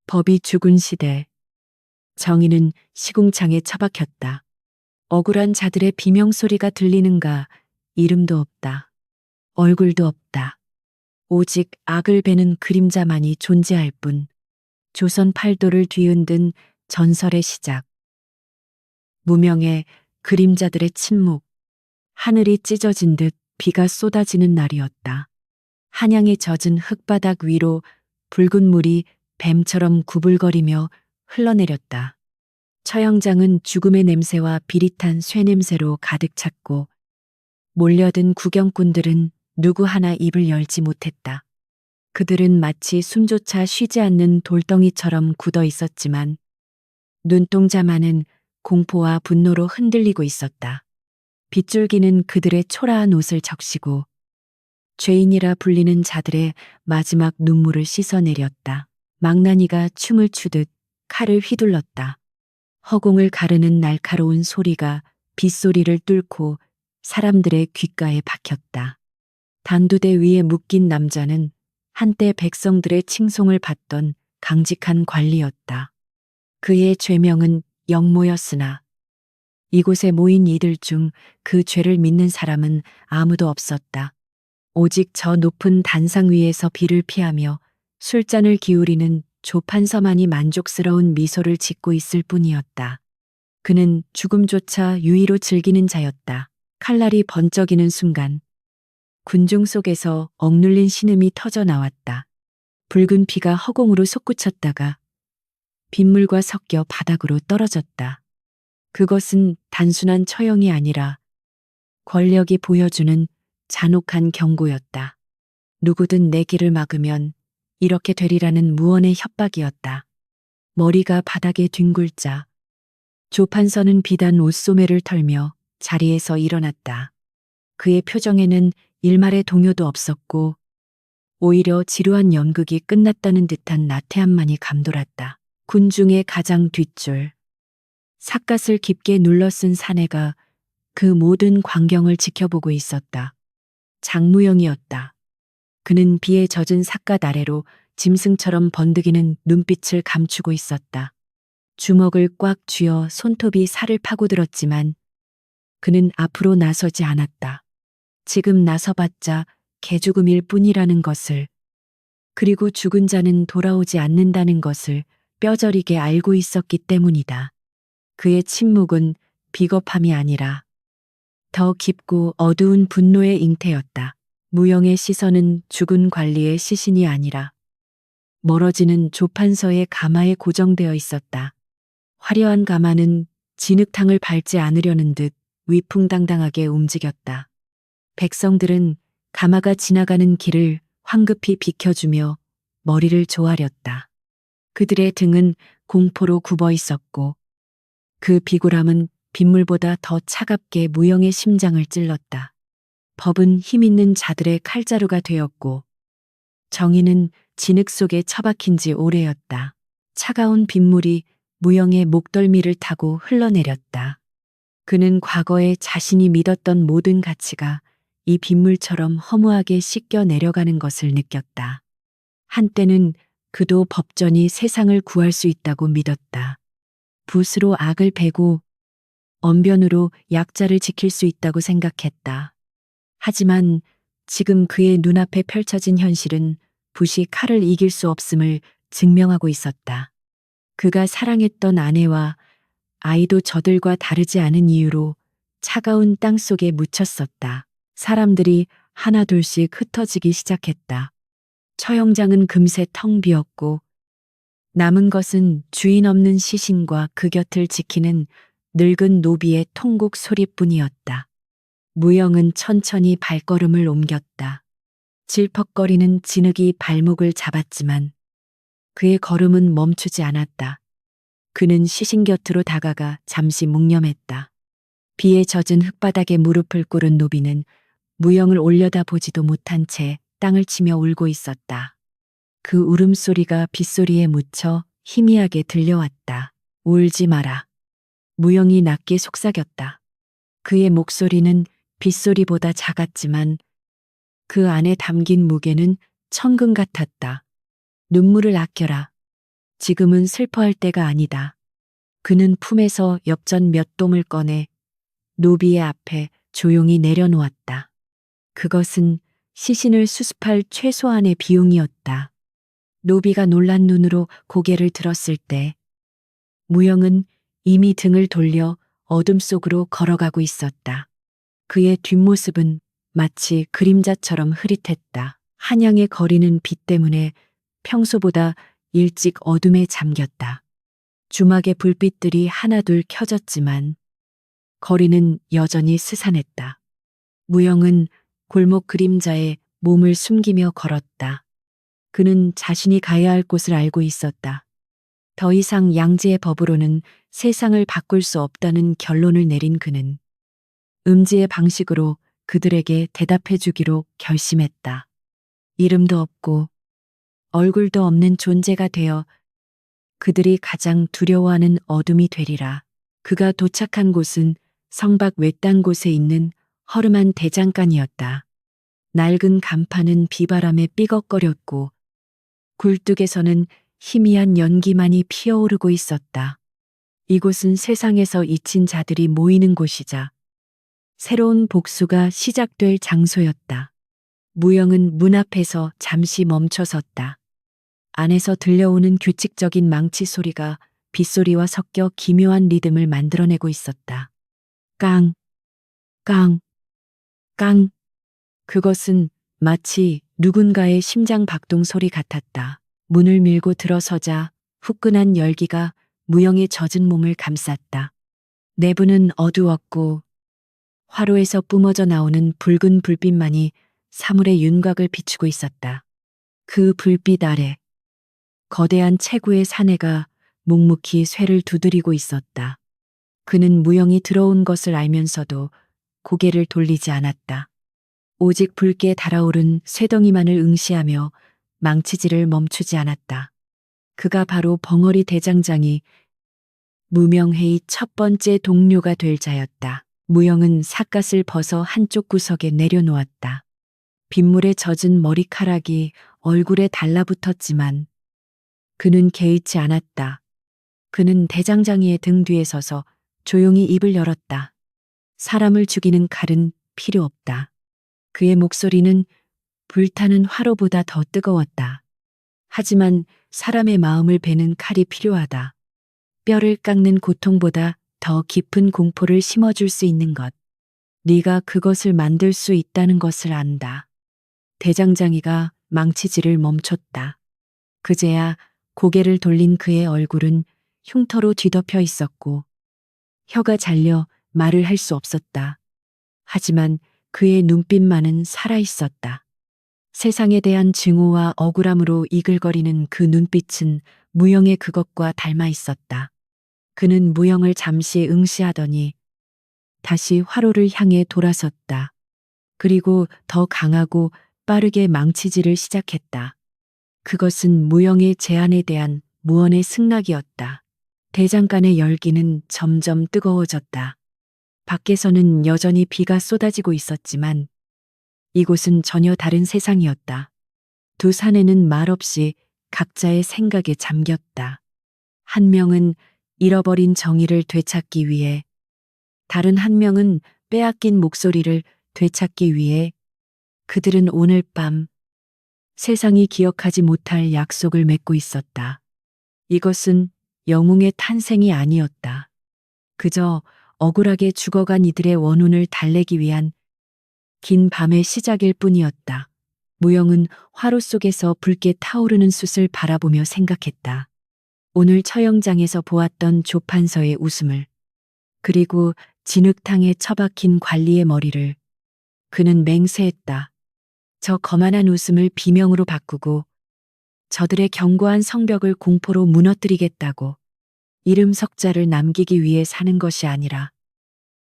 법이 죽은 시대. 정의는 시궁창에 처박혔다. 억울한 자들의 비명소리가 들리는가. 이름도 없다. 얼굴도 없다. 오직 악을 베는 그림자만이 존재할 뿐. 조선 팔도를 뒤흔든 전설의 시작. 무명의 그림자들의 침묵. 하늘이 찢어진 듯 비가 쏟아지는 날이었다. 한양에 젖은 흙바닥 위로 붉은 물이 뱀처럼 구불거리며 흘러내렸다. 처형장은 죽음의 냄새와 비릿한 쇠냄새로 가득 찼고 몰려든 구경꾼들은 누구 하나 입을 열지 못했다. 그들은 마치 숨조차 쉬지 않는 돌덩이처럼 굳어 있었지만 눈동자만은 공포와 분노로 흔들리고 있었다. 빗줄기는 그들의 초라한 옷을 적시고 죄인이라 불리는 자들의 마지막 눈물을 씻어내렸다. 망나니가 춤을 추듯 칼을 휘둘렀다. 허공을 가르는 날카로운 소리가 빗소리를 뚫고 사람들의 귓가에 박혔다. 단두대 위에 묶인 남자는 한때 백성들의 칭송을 받던 강직한 관리였다. 그의 죄명은 영모였으나 이곳에 모인 이들 중 그 죄를 믿는 사람은 아무도 없었다. 오직 저 높은 단상 위에서 비를 피하며 술잔을 기울이는 조판서만이 만족스러운 미소를 짓고 있을 뿐이었다. 그는 죽음조차 유의로 즐기는 자였다. 칼날이 번쩍이는 순간 군중 속에서 억눌린 신음이 터져 나왔다. 붉은 피가 허공으로 솟구쳤다가 빗물과 섞여 바닥으로 떨어졌다. 그것은 단순한 처형이 아니라 권력이 보여주는 잔혹한 경고였다. 누구든 내 길을 막으면 이렇게 되리라는 무언의 협박이었다. 머리가 바닥에 뒹굴자 조판서는 비단 옷소매를 털며 자리에서 일어났다. 그의 표정에는 일말의 동요도 없었고 오히려 지루한 연극이 끝났다는 듯한 나태함만이 감돌았다. 군중의 가장 뒷줄. 삿갓을 깊게 눌러쓴 사내가 그 모든 광경을 지켜보고 있었다. 장무영이었다. 그는 비에 젖은 삿갓 아래로 짐승처럼 번득이는 눈빛을 감추고 있었다. 주먹을 꽉 쥐어 손톱이 살을 파고들었지만 그는 앞으로 나서지 않았다. 지금 나서봤자 개죽음일 뿐이라는 것을, 그리고 죽은 자는 돌아오지 않는다는 것을 뼈저리게 알고 있었기 때문이다. 그의 침묵은 비겁함이 아니라 더 깊고 어두운 분노의 잉태였다. 무영의 시선은 죽은 관리의 시신이 아니라 멀어지는 조판서의 가마에 고정되어 있었다. 화려한 가마는 진흙탕을 밟지 않으려는 듯 위풍당당하게 움직였다. 백성들은 가마가 지나가는 길을 황급히 비켜주며 머리를 조아렸다. 그들의 등은 공포로 굽어 있었고 그 비굴함은 빗물보다 더 차갑게 무영의 심장을 찔렀다. 법은 힘있는 자들의 칼자루가 되었고 정의는 진흙 속에 처박힌 지 오래였다. 차가운 빗물이 무영의 목덜미를 타고 흘러내렸다. 그는 과거에 자신이 믿었던 모든 가치가 이 빗물처럼 허무하게 씻겨 내려가는 것을 느꼈다. 한때는 그도 법전이 세상을 구할 수 있다고 믿었다. 붓으로 악을 베고 언변으로 약자를 지킬 수 있다고 생각했다. 하지만 지금 그의 눈앞에 펼쳐진 현실은 붓이 칼을 이길 수 없음을 증명하고 있었다. 그가 사랑했던 아내와 아이도 저들과 다르지 않은 이유로 차가운 땅 속에 묻혔었다. 사람들이 하나둘씩 흩어지기 시작했다. 처형장은 금세 텅 비었고 남은 것은 주인 없는 시신과 그 곁을 지키는 늙은 노비의 통곡 소리뿐이었다. 무영은 천천히 발걸음을 옮겼다. 질퍽거리는 진흙이 발목을 잡았지만 그의 걸음은 멈추지 않았다. 그는 시신 곁으로 다가가 잠시 묵념했다. 비에 젖은 흙바닥에 무릎을 꿇은 노비는 무영을 올려다보지도 못한 채 땅을 치며 울고 있었다. 그 울음소리가 빗소리에 묻혀 희미하게 들려왔다. 울지 마라. 무영이 낮게 속삭였다. 그의 목소리는 빗소리보다 작았지만 그 안에 담긴 무게는 천금 같았다. 눈물을 아껴라. 지금은 슬퍼할 때가 아니다. 그는 품에서 엽전 몇 동을 꺼내 노비의 앞에 조용히 내려놓았다. 그것은 시신을 수습할 최소한의 비용이었다. 노비가 놀란 눈으로 고개를 들었을 때 무영은 이미 등을 돌려 어둠 속으로 걸어가고 있었다. 그의 뒷모습은 마치 그림자처럼 흐릿했다. 한양의 거리는 빛 때문에 평소보다 일찍 어둠에 잠겼다. 주막의 불빛들이 하나둘 켜졌지만 거리는 여전히 스산했다. 무영은 골목 그림자에 몸을 숨기며 걸었다. 그는 자신이 가야 할 곳을 알고 있었다. 더 이상 양지의 법으로는 세상을 바꿀 수 없다는 결론을 내린 그는 음지의 방식으로 그들에게 대답해 주기로 결심했다. 이름도 없고 얼굴도 없는 존재가 되어 그들이 가장 두려워하는 어둠이 되리라. 그가 도착한 곳은 성박 외딴 곳에 있는 허름한 대장간이었다. 낡은 간판은 비바람에 삐걱거렸고 굴뚝에서는 희미한 연기만이 피어오르고 있었다. 이곳은 세상에서 잊힌 자들이 모이는 곳이자 새로운 복수가 시작될 장소였다. 무영은 문 앞에서 잠시 멈춰섰다. 안에서 들려오는 규칙적인 망치 소리가 빗소리와 섞여 기묘한 리듬을 만들어내고 있었다. 깡, 깡, 깡. 그것은 마치 누군가의 심장 박동 소리 같았다. 문을 밀고 들어서자 후끈한 열기가 무영의 젖은 몸을 감쌌다. 내부는 어두웠고 화로에서 뿜어져 나오는 붉은 불빛만이 사물의 윤곽을 비추고 있었다. 그 불빛 아래 거대한 체구의 사내가 묵묵히 쇠를 두드리고 있었다. 그는 무영이 들어온 것을 알면서도 고개를 돌리지 않았다. 오직 붉게 달아오른 쇠덩이만을 응시하며 망치질을 멈추지 않았다. 그가 바로 벙어리 대장장이 무명회의 첫 번째 동료가 될 자였다. 무영은 삿갓을 벗어 한쪽 구석에 내려놓았다. 빗물에 젖은 머리카락이 얼굴에 달라붙었지만 그는 개의치 않았다. 그는 대장장이의 등 뒤에 서서 조용히 입을 열었다. 사람을 죽이는 칼은 필요 없다. 그의 목소리는 불타는 화로보다 더 뜨거웠다. 하지만 사람의 마음을 베는 칼이 필요하다. 뼈를 깎는 고통보다 더 깊은 공포를 심어줄 수 있는 것. 네가 그것을 만들 수 있다는 것을 안다. 대장장이가 망치질을 멈췄다. 그제야 고개를 돌린 그의 얼굴은 흉터로 뒤덮여 있었고 혀가 잘려 말을 할 수 없었다. 하지만 그의 눈빛만은 살아 있었다. 세상에 대한 증오와 억울함으로 이글거리는 그 눈빛은 무영의 그것과 닮아 있었다. 그는 무영을 잠시 응시하더니 다시 화로를 향해 돌아섰다. 그리고 더 강하고 빠르게 망치질을 시작했다. 그것은 무영의 제안에 대한 무언의 승낙이었다. 대장간의 열기는 점점 뜨거워졌다. 밖에서는 여전히 비가 쏟아지고 있었지만 이곳은 전혀 다른 세상이었다. 두 사내는 말없이 각자의 생각에 잠겼다. 한 명은 잃어버린 정의를 되찾기 위해, 다른 한 명은 빼앗긴 목소리를 되찾기 위해 그들은 오늘 밤 세상이 기억하지 못할 약속을 맺고 있었다. 이것은 영웅의 탄생이 아니었다. 그저 억울하게 죽어간 이들의 원혼을 달래기 위한 긴 밤의 시작일 뿐이었다. 무영은 화로 속에서 붉게 타오르는 숯을 바라보며 생각했다. 오늘 처형장에서 보았던 조판서의 웃음을, 그리고 진흙탕에 처박힌 관리의 머리를. 그는 맹세했다. 저 거만한 웃음을 비명으로 바꾸고 저들의 견고한 성벽을 공포로 무너뜨리겠다고. 이름 석자를 남기기 위해 사는 것이 아니라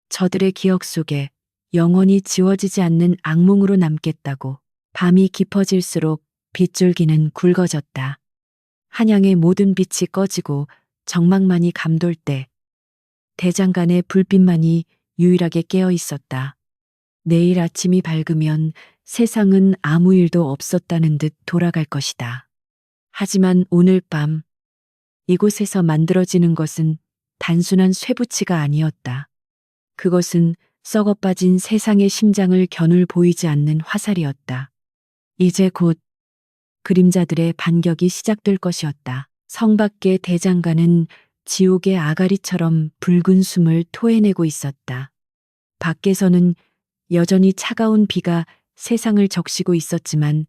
저들의 기억 속에 영원히 지워지지 않는 악몽으로 남겠다고. 밤이 깊어질수록 빗줄기는 굵어졌다. 한양의 모든 빛이 꺼지고 정막만이 감돌 때 대장간의 불빛만이 유일하게 깨어 있었다. 내일 아침이 밝으면 세상은 아무 일도 없었다는 듯 돌아갈 것이다. 하지만 오늘 밤 이곳에서 만들어지는 것은 단순한 쇠붙이가 아니었다. 그것은 썩어 빠진 세상의 심장을 겨눌 보이지 않는 화살이었다. 이제 곧 그림자들의 반격이 시작될 것이었다. 성 밖의 대장간은 지옥의 아가리처럼 붉은 숨을 토해내고 있었다. 밖에서는 여전히 차가운 비가 세상을 적시고 있었지만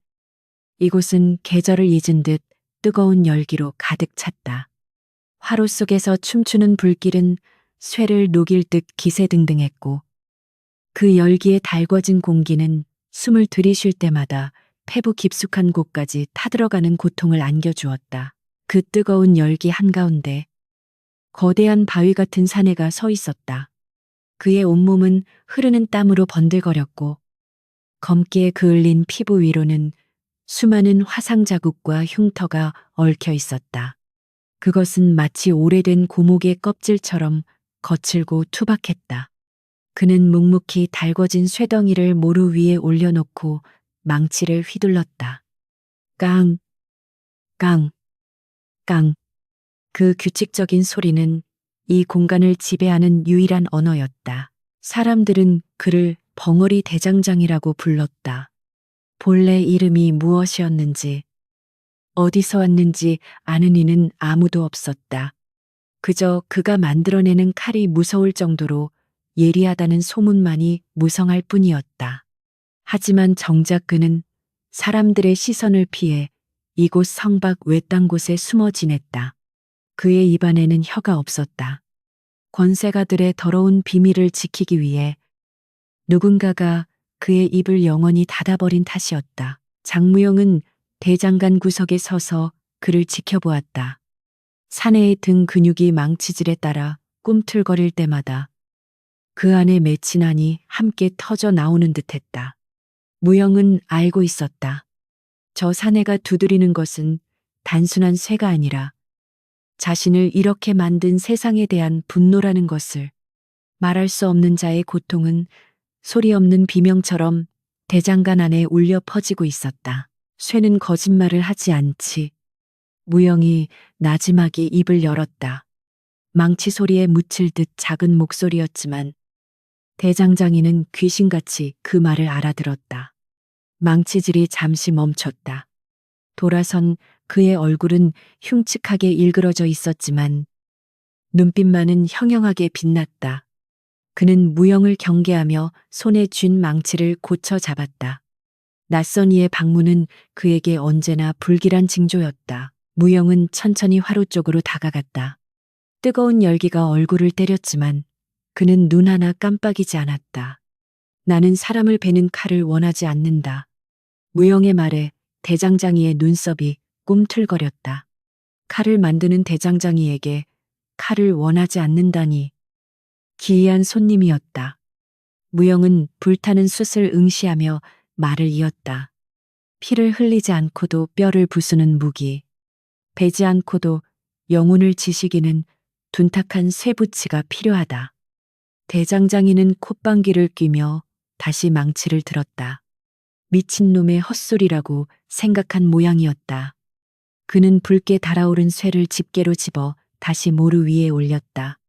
이곳은 계절을 잊은 듯 뜨거운 열기로 가득 찼다. 화로 속에서 춤추는 불길은 쇠를 녹일 듯 기세등등했고 그 열기에 달궈진 공기는 숨을 들이쉴 때마다 폐부 깊숙한 곳까지 타들어가는 고통을 안겨주었다. 그 뜨거운 열기 한가운데 거대한 바위 같은 사내가 서 있었다. 그의 온몸은 흐르는 땀으로 번들거렸고 검게 그을린 피부 위로는 수많은 화상 자국과 흉터가 얽혀 있었다. 그것은 마치 오래된 고목의 껍질처럼 거칠고 투박했다. 그는 묵묵히 달궈진 쇠덩이를 모루 위에 올려놓고 망치를 휘둘렀다. 깡, 깡, 깡. 그 규칙적인 소리는 이 공간을 지배하는 유일한 언어였다. 사람들은 그를 벙어리 대장장이라고 불렀다. 본래 이름이 무엇이었는지, 어디서 왔는지 아는 이는 아무도 없었다. 그저 그가 만들어내는 칼이 무서울 정도로 예리하다는 소문만이 무성할 뿐이었다. 하지만 정작 그는 사람들의 시선을 피해 이곳 성밖 외딴 곳에 숨어 지냈다. 그의 입안에는 혀가 없었다. 권세가들의 더러운 비밀을 지키기 위해 누군가가 그의 입을 영원히 닫아버린 탓이었다. 장무영은 대장간 구석에 서서 그를 지켜보았다. 사내의 등 근육이 망치질에 따라 꿈틀거릴 때마다 그 안에 맺힌 안이 함께 터져 나오는 듯했다. 무영은 알고 있었다. 저 사내가 두드리는 것은 단순한 쇠가 아니라 자신을 이렇게 만든 세상에 대한 분노라는 것을. 말할 수 없는 자의 고통은 소리 없는 비명처럼 대장간 안에 울려 퍼지고 있었다. 쇠는 거짓말을 하지 않지. 무영이 나지막이 입을 열었다. 망치 소리에 묻힐 듯 작은 목소리였지만 대장장이는 귀신같이 그 말을 알아들었다. 망치질이 잠시 멈췄다. 돌아선 그의 얼굴은 흉측하게 일그러져 있었지만 눈빛만은 형형하게 빛났다. 그는 무영을 경계하며 손에 쥔 망치를 고쳐 잡았다. 낯선 이의 방문은 그에게 언제나 불길한 징조였다. 무영은 천천히 화로 쪽으로 다가갔다. 뜨거운 열기가 얼굴을 때렸지만 그는 눈 하나 깜빡이지 않았다. 나는 사람을 베는 칼을 원하지 않는다. 무영의 말에 대장장이의 눈썹이 꿈틀거렸다. 칼을 만드는 대장장이에게 칼을 원하지 않는다니. 기이한 손님이었다. 무영은 불타는 숯을 응시하며 말을 이었다. 피를 흘리지 않고도 뼈를 부수는 무기. 베지 않고도 영혼을 지시기는 둔탁한 쇠붙이가 필요하다. 대장장이는 콧방귀를 뀌며 다시 망치를 들었다. 미친놈의 헛소리라고 생각한 모양이었다. 그는 붉게 달아오른 쇠를 집게로 집어 다시 모루 위에 올렸다.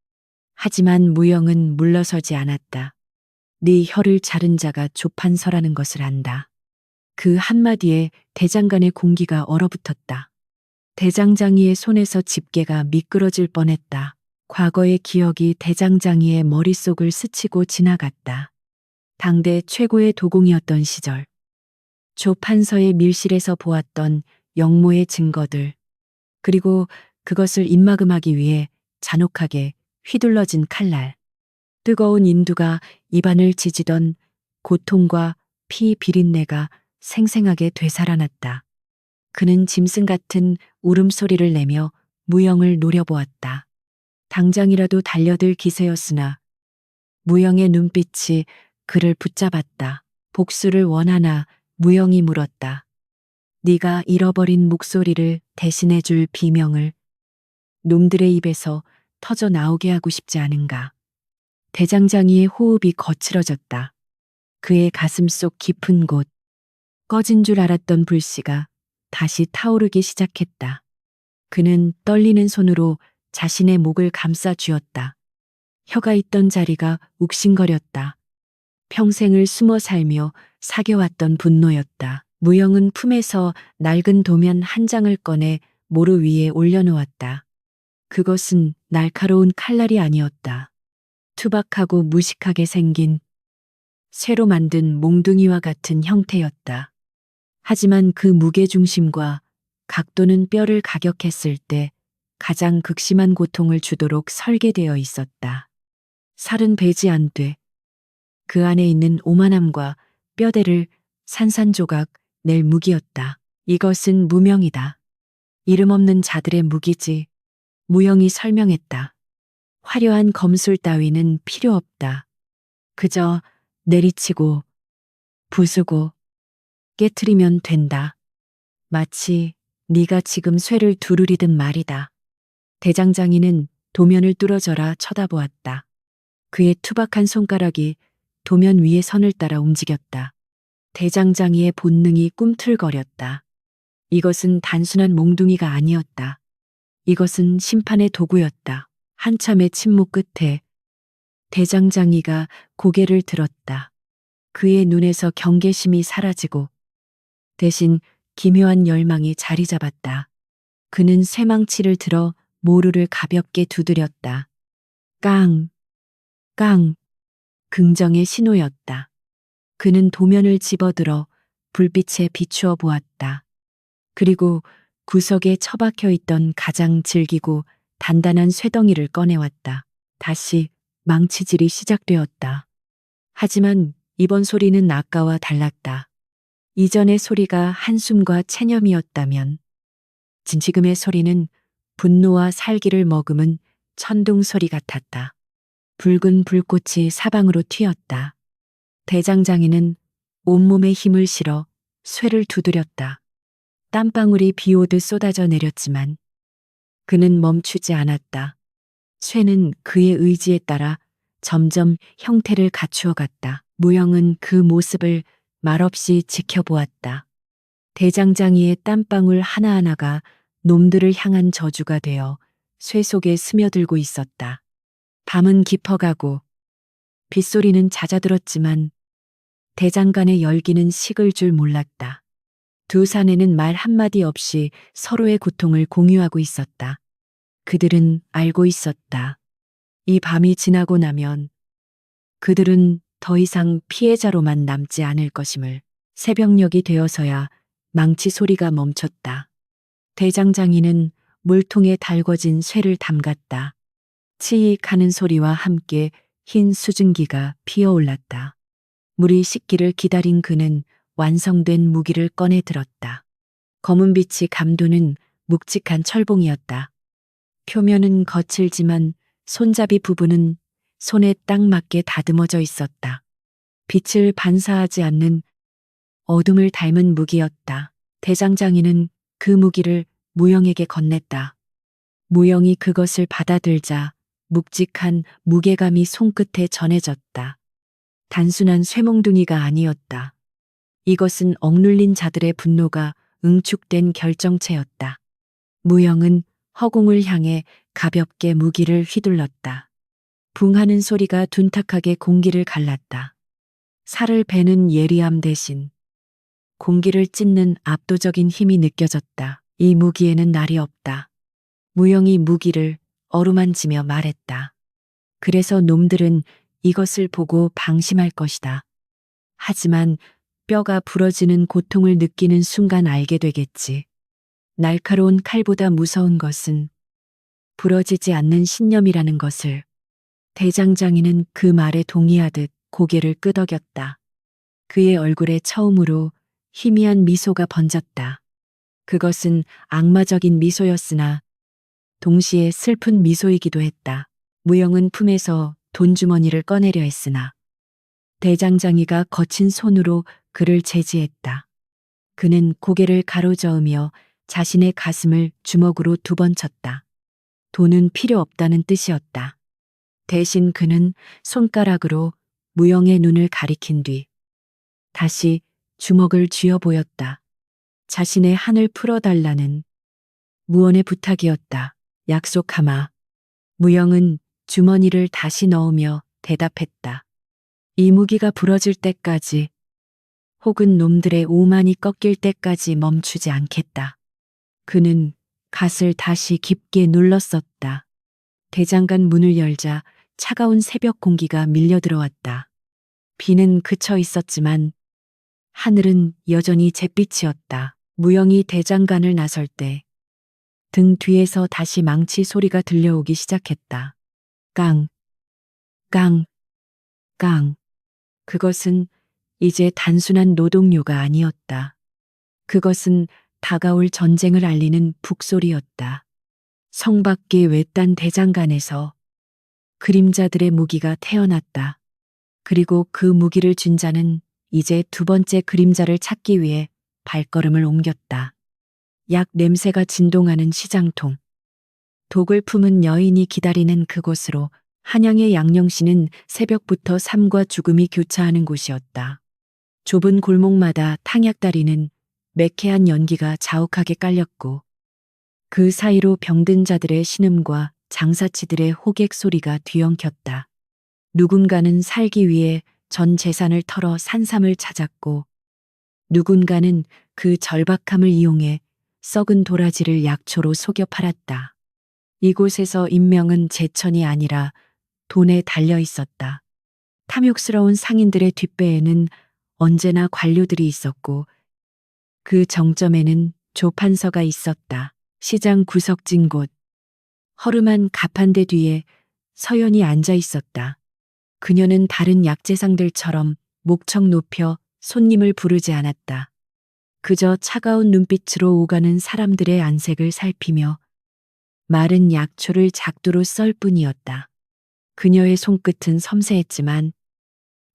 하지만 무영은 물러서지 않았다. 네 혀를 자른 자가 조판서라는 것을 안다. 그 한마디에 대장간의 공기가 얼어붙었다. 대장장이의 손에서 집게가 미끄러질 뻔했다. 과거의 기억이 대장장이의 머릿속을 스치고 지나갔다. 당대 최고의 도공이었던 시절. 조판서의 밀실에서 보았던 영모의 증거들. 그리고 그것을 입막음하기 위해 잔혹하게 휘둘러진 칼날. 뜨거운 인두가 입안을 지지던 고통과 피 비린내가 생생하게 되살아났다. 그는 짐승 같은 울음소리를 내며 무영을 노려보았다. 당장이라도 달려들 기세였으나 무영의 눈빛이 그를 붙잡았다. 복수를 원하나 무영이 물었다. 네가 잃어버린 목소리를 대신해줄 비명을 놈들의 입에서 터져 나오게 하고 싶지 않은가. 대장장이의 호흡이 거칠어졌다. 그의 가슴속 깊은 곳, 꺼진 줄 알았던 불씨가 다시 타오르기 시작했다. 그는 떨리는 손으로 자신의 목을 감싸 쥐었다. 혀가 있던 자리가 욱신거렸다. 평생을 숨어 살며 사겨왔던 분노였다. 무영은 품에서 낡은 도면 한 장을 꺼내 모루 위에 올려놓았다. 그것은 날카로운 칼날이 아니었다. 투박하고 무식하게 생긴 쇠로 만든 몽둥이와 같은 형태였다. 하지만 그 무게중심과 각도는 뼈를 가격했을 때 가장 극심한 고통을 주도록 설계되어 있었다. 살은 배지 안 돼. 그 안에 있는 오만함과 뼈대를 산산조각 낼 무기였다. 이것은 무명이다. 이름 없는 자들의 무기지. 무영이 설명했다. 화려한 검술 따위는 필요 없다. 그저 내리치고 부수고 깨트리면 된다. 마치 네가 지금 쇠를 두루리듯 말이다. 대장장이는 도면을 뚫어져라 쳐다보았다. 그의 투박한 손가락이 도면 위의 선을 따라 움직였다. 대장장이의 본능이 꿈틀거렸다. 이것은 단순한 몽둥이가 아니었다. 이것은 심판의 도구였다. 한참의 침묵 끝에 대장장이가 고개를 들었다. 그의 눈에서 경계심이 사라지고 대신 기묘한 열망이 자리 잡았다. 그는 쇠망치를 들어 모루를 가볍게 두드렸다. 깡, 깡, 긍정의 신호였다. 그는 도면을 집어들어 불빛에 비추어 보았다. 그리고 구석에 처박혀 있던 가장 질기고 단단한 쇠덩이를 꺼내왔다. 다시 망치질이 시작되었다. 하지만 이번 소리는 아까와 달랐다. 이전의 소리가 한숨과 체념이었다면 지금의 소리는 분노와 살기를 머금은 천둥 소리 같았다. 붉은 불꽃이 사방으로 튀었다. 대장장이는 온몸에 힘을 실어 쇠를 두드렸다. 땀방울이 비오듯 쏟아져 내렸지만 그는 멈추지 않았다. 쇠는 그의 의지에 따라 점점 형태를 갖추어 갔다. 무영은 그 모습을 말없이 지켜보았다. 대장장이의 땀방울 하나하나가 놈들을 향한 저주가 되어 쇠 속에 스며들고 있었다. 밤은 깊어가고 빗소리는 잦아들었지만 대장간의 열기는 식을 줄 몰랐다. 두 사내는 말 한마디 없이 서로의 고통을 공유하고 있었다. 그들은 알고 있었다. 이 밤이 지나고 나면 그들은 더 이상 피해자로만 남지 않을 것임을. 새벽녘이 되어서야 망치 소리가 멈췄다. 대장장이는 물통에 달궈진 쇠를 담갔다. 치익 하는 소리와 함께 흰 수증기가 피어올랐다. 물이 식기를 기다린 그는 완성된 무기를 꺼내 들었다. 검은 빛이 감도는 묵직한 철봉이었다. 표면은 거칠지만 손잡이 부분은 손에 딱 맞게 다듬어져 있었다. 빛을 반사하지 않는 어둠을 닮은 무기였다. 대장장이는 그 무기를 무영에게 건넸다. 무영이 그것을 받아들자 묵직한 무게감이 손끝에 전해졌다. 단순한 쇠몽둥이가 아니었다. 이것은 억눌린 자들의 분노가 응축된 결정체였다. 무영은 허공을 향해 가볍게 무기를 휘둘렀다. 붕하는 소리가 둔탁하게 공기를 갈랐다. 살을 베는 예리함 대신 공기를 찢는 압도적인 힘이 느껴졌다. 이 무기에는 날이 없다. 무영이 무기를 어루만지며 말했다. 그래서 놈들은 이것을 보고 방심할 것이다. 하지만 뼈가 부러지는 고통을 느끼는 순간 알게 되겠지. 날카로운 칼보다 무서운 것은 부러지지 않는 신념이라는 것을. 대장장이는 그 말에 동의하듯 고개를 끄덕였다. 그의 얼굴에 처음으로 희미한 미소가 번졌다. 그것은 악마적인 미소였으나 동시에 슬픈 미소이기도 했다. 무영은 품에서 돈주머니를 꺼내려 했으나 대장장이가 거친 손으로 그를 제지했다. 그는 고개를 가로저으며 자신의 가슴을 주먹으로 2번 쳤다. 돈은 필요 없다는 뜻이었다. 대신 그는 손가락으로 무영의 눈을 가리킨 뒤 다시 주먹을 쥐어 보였다. 자신의 한을 풀어달라는 무언의 부탁이었다. 약속하마. 무영은 주머니를 다시 넣으며 대답했다. 이 무기가 부러질 때까지 혹은 놈들의 오만이 꺾일 때까지 멈추지 않겠다. 그는 갓을 다시 깊게 눌렀었다. 대장간 문을 열자 차가운 새벽 공기가 밀려 들어왔다. 비는 그쳐 있었지만 하늘은 여전히 잿빛이었다. 무영이 대장간을 나설 때 등 뒤에서 다시 망치 소리가 들려오기 시작했다. 깡, 깡, 깡. 그것은 이제 단순한 노동요가 아니었다. 그것은 다가올 전쟁을 알리는 북소리였다. 성 밖의 외딴 대장간에서 그림자들의 무기가 태어났다. 그리고 그 무기를 쥔 자는 이제 두 번째 그림자를 찾기 위해 발걸음을 옮겼다. 약 냄새가 진동하는 시장통. 독을 품은 여인이 기다리는 그곳으로 한양의 양령시는 새벽부터 삶과 죽음이 교차하는 곳이었다. 좁은 골목마다 탕약다리는 매캐한 연기가 자욱하게 깔렸고 그 사이로 병든 자들의 신음과 장사치들의 호객 소리가 뒤엉켰다. 누군가는 살기 위해 전 재산을 털어 산삼을 찾았고 누군가는 그 절박함을 이용해 썩은 도라지를 약초로 속여 팔았다. 이곳에서 인명은 제천이 아니라 돈에 달려 있었다. 탐욕스러운 상인들의 뒷배에는 언제나 관료들이 있었고 그 정점에는 조판서가 있었다. 시장 구석진 곳. 허름한 가판대 뒤에 서연이 앉아 있었다. 그녀는 다른 약재상들처럼 목청 높여 손님을 부르지 않았다. 그저 차가운 눈빛으로 오가는 사람들의 안색을 살피며 마른 약초를 작두로 썰 뿐이었다. 그녀의 손끝은 섬세했지만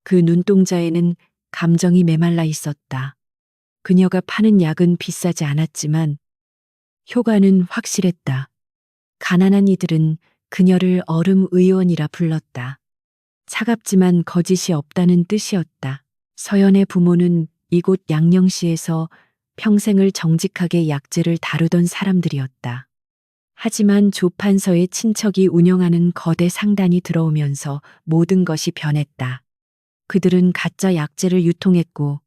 그 눈동자에는 감정이 메말라 있었다. 그녀가 파는 약은 비싸지 않았지만 효과는 확실했다. 가난한 이들은 그녀를 얼음 의원이라 불렀다. 차갑지만 거짓이 없다는 뜻이었다. 서연의 부모는 이곳 양령시에서 평생을 정직하게 약재를 다루던 사람들이었다. 하지만 조판서의 친척이 운영하는 거대 상단이 들어오면서 모든 것이 변했다. 그들은 가짜 약재를 유통했고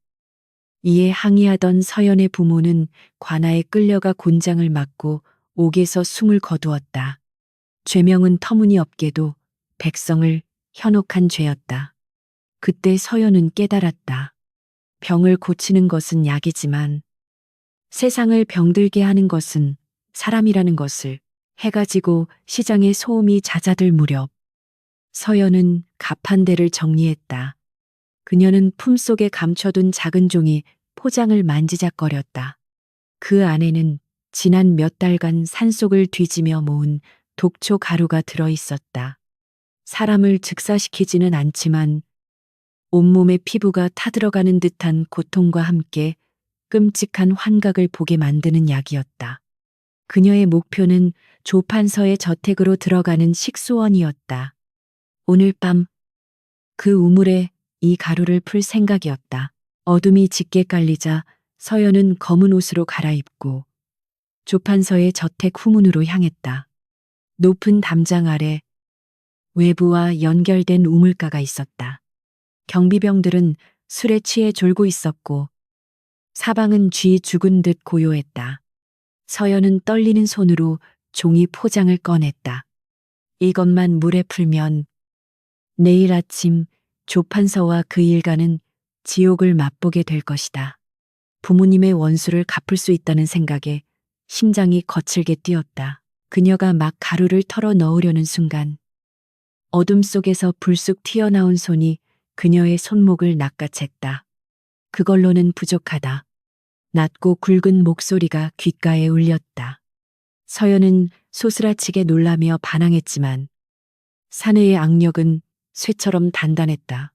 이에 항의하던 서연의 부모는 관아에 끌려가 곤장을 맞고 옥에서 숨을 거두었다. 죄명은 터무니없게도 백성을 현혹한 죄였다. 그때 서연은 깨달았다. 병을 고치는 것은 약이지만 세상을 병들게 하는 것은 사람이라는 것을. 해가 지고 시장의 소음이 잦아들 무렵 서연은 가판대를 정리했다. 그녀는 품속에 감춰둔 작은 종이 포장을 만지작거렸다. 그 안에는 지난 몇 달간 산속을 뒤지며 모은 독초 가루가 들어 있었다. 사람을 즉사시키지는 않지만 온몸의 피부가 타들어가는 듯한 고통과 함께 끔찍한 환각을 보게 만드는 약이었다. 그녀의 목표는 조판서의 저택으로 들어가는 식수원이었다. 오늘 밤 그 우물에 이 가루를 풀 생각이었다. 어둠이 짙게 깔리자 서연은 검은 옷으로 갈아입고 조판서의 저택 후문으로 향했다. 높은 담장 아래 외부와 연결된 우물가가 있었다. 경비병들은 술에 취해 졸고 있었고 사방은 쥐 죽은 듯 고요했다. 서연은 떨리는 손으로 종이 포장을 꺼냈다. 이것만 물에 풀면 내일 아침 조판서와 그 일가는 지옥을 맛보게 될 것이다. 부모님의 원수를 갚을 수 있다는 생각에 심장이 거칠게 뛰었다. 그녀가 막 가루를 털어 넣으려는 순간 어둠 속에서 불쑥 튀어나온 손이 그녀의 손목을 낚아챘다. 그걸로는 부족하다. 낮고 굵은 목소리가 귓가에 울렸다. 서연은 소스라치게 놀라며 반항했지만 사내의 악력은 쇠처럼 단단했다.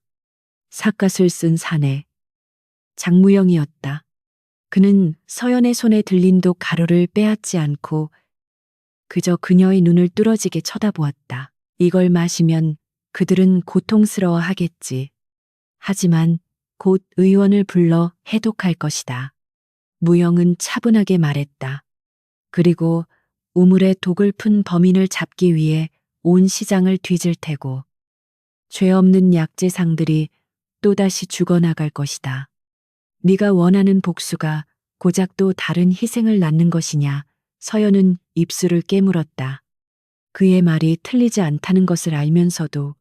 삿갓을 쓴 사내. 장무영이었다. 그는 서연의 손에 들린 독 가루를 빼앗지 않고 그저 그녀의 눈을 뚫어지게 쳐다보았다. 이걸 마시면 그들은 고통스러워하겠지. 하지만 곧 의원을 불러 해독할 것이다. 무영은 차분하게 말했다. 그리고 우물에 독을 푼 범인을 잡기 위해 온 시장을 뒤질 테고 죄 없는 약재상들이 또다시 죽어나갈 것이다. 네가 원하는 복수가 고작 또 다른 희생을 낳는 것이냐? 서연은 입술을 깨물었다. 그의 말이 틀리지 않다는 것을 알면서도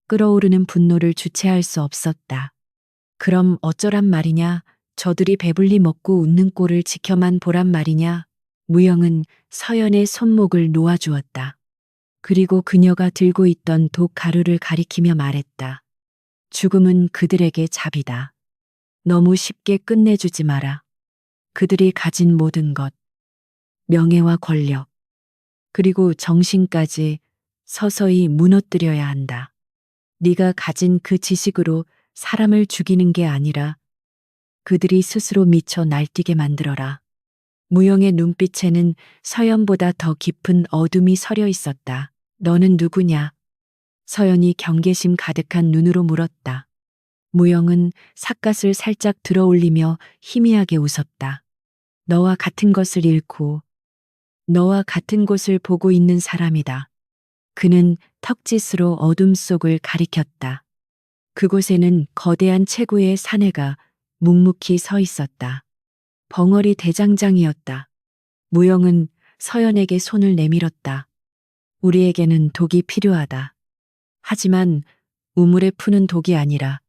끓어오르는 분노를 주체할 수 없었다. 그럼 어쩌란 말이냐? 저들이 배불리 먹고 웃는 꼴을 지켜만 보란 말이냐? 무영은 서연의 손목을 놓아주었다. 그리고 그녀가 들고 있던 독 가루를 가리키며 말했다. 죽음은 그들에게 잡이다. 너무 쉽게 끝내주지 마라. 그들이 가진 모든 것, 명예와 권력, 그리고 정신까지 서서히 무너뜨려야 한다. 네가 가진 그 지식으로 사람을 죽이는 게 아니라 그들이 스스로 미쳐 날뛰게 만들어라. 무영의 눈빛에는 서연보다 더 깊은 어둠이 서려 있었다. 너는 누구냐? 서연이 경계심 가득한 눈으로 물었다. 무영은 삿갓을 살짝 들어 올리며 희미하게 웃었다. 너와 같은 것을 잃고 너와 같은 곳을 보고 있는 사람이다. 그는 턱짓으로 어둠 속을 가리켰다. 그곳에는 거대한 체구의 사내가 묵묵히 서 있었다. 벙어리 대장장이었다. 무영은 서연에게 손을 내밀었다. 우리에게는 독이 필요하다. 하지만 우물에 푸는 독이 아니라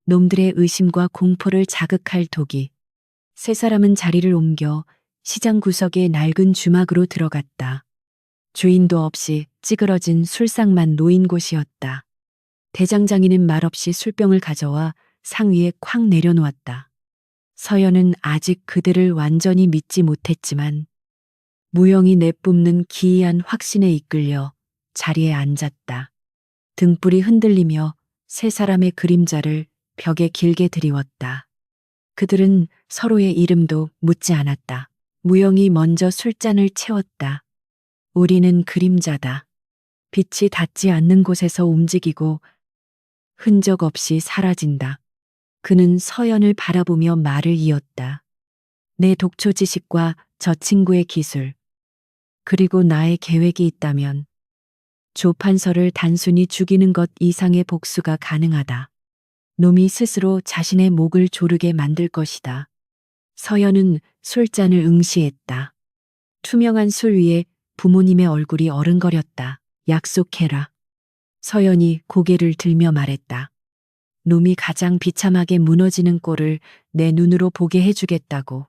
놈들의 의심과 공포를 자극할 독이. 세 사람은 자리를 옮겨 시장 구석의 낡은 주막으로 들어갔다. 주인도 없이 찌그러진 술상만 놓인 곳이었다. 대장장이는 말없이 술병을 가져와 상 위에 콱 내려놓았다. 서연은 아직 그들을 완전히 믿지 못했지만 무영이 내뿜는 기이한 확신에 이끌려 자리에 앉았다. 등불이 흔들리며 세 사람의 그림자를 벽에 길게 드리웠다. 그들은 서로의 이름도 묻지 않았다. 무영이 먼저 술잔을 채웠다. 우리는 그림자다. 빛이 닿지 않는 곳에서 움직이고 흔적 없이 사라진다. 그는 서연을 바라보며 말을 이었다. 내 독초 지식과 저 친구의 기술, 그리고 나의 계획이 있다면 조판서를 단순히 죽이는 것 이상의 복수가 가능하다. 놈이 스스로 자신의 목을 조르게 만들 것이다. 서연은 술잔을 응시했다. 투명한 술 위에 부모님의 얼굴이 어른거렸다. 약속해라. 서연이 고개를 들며 말했다. 놈이 가장 비참하게 무너지는 꼴을 내 눈으로 보게 해주겠다고.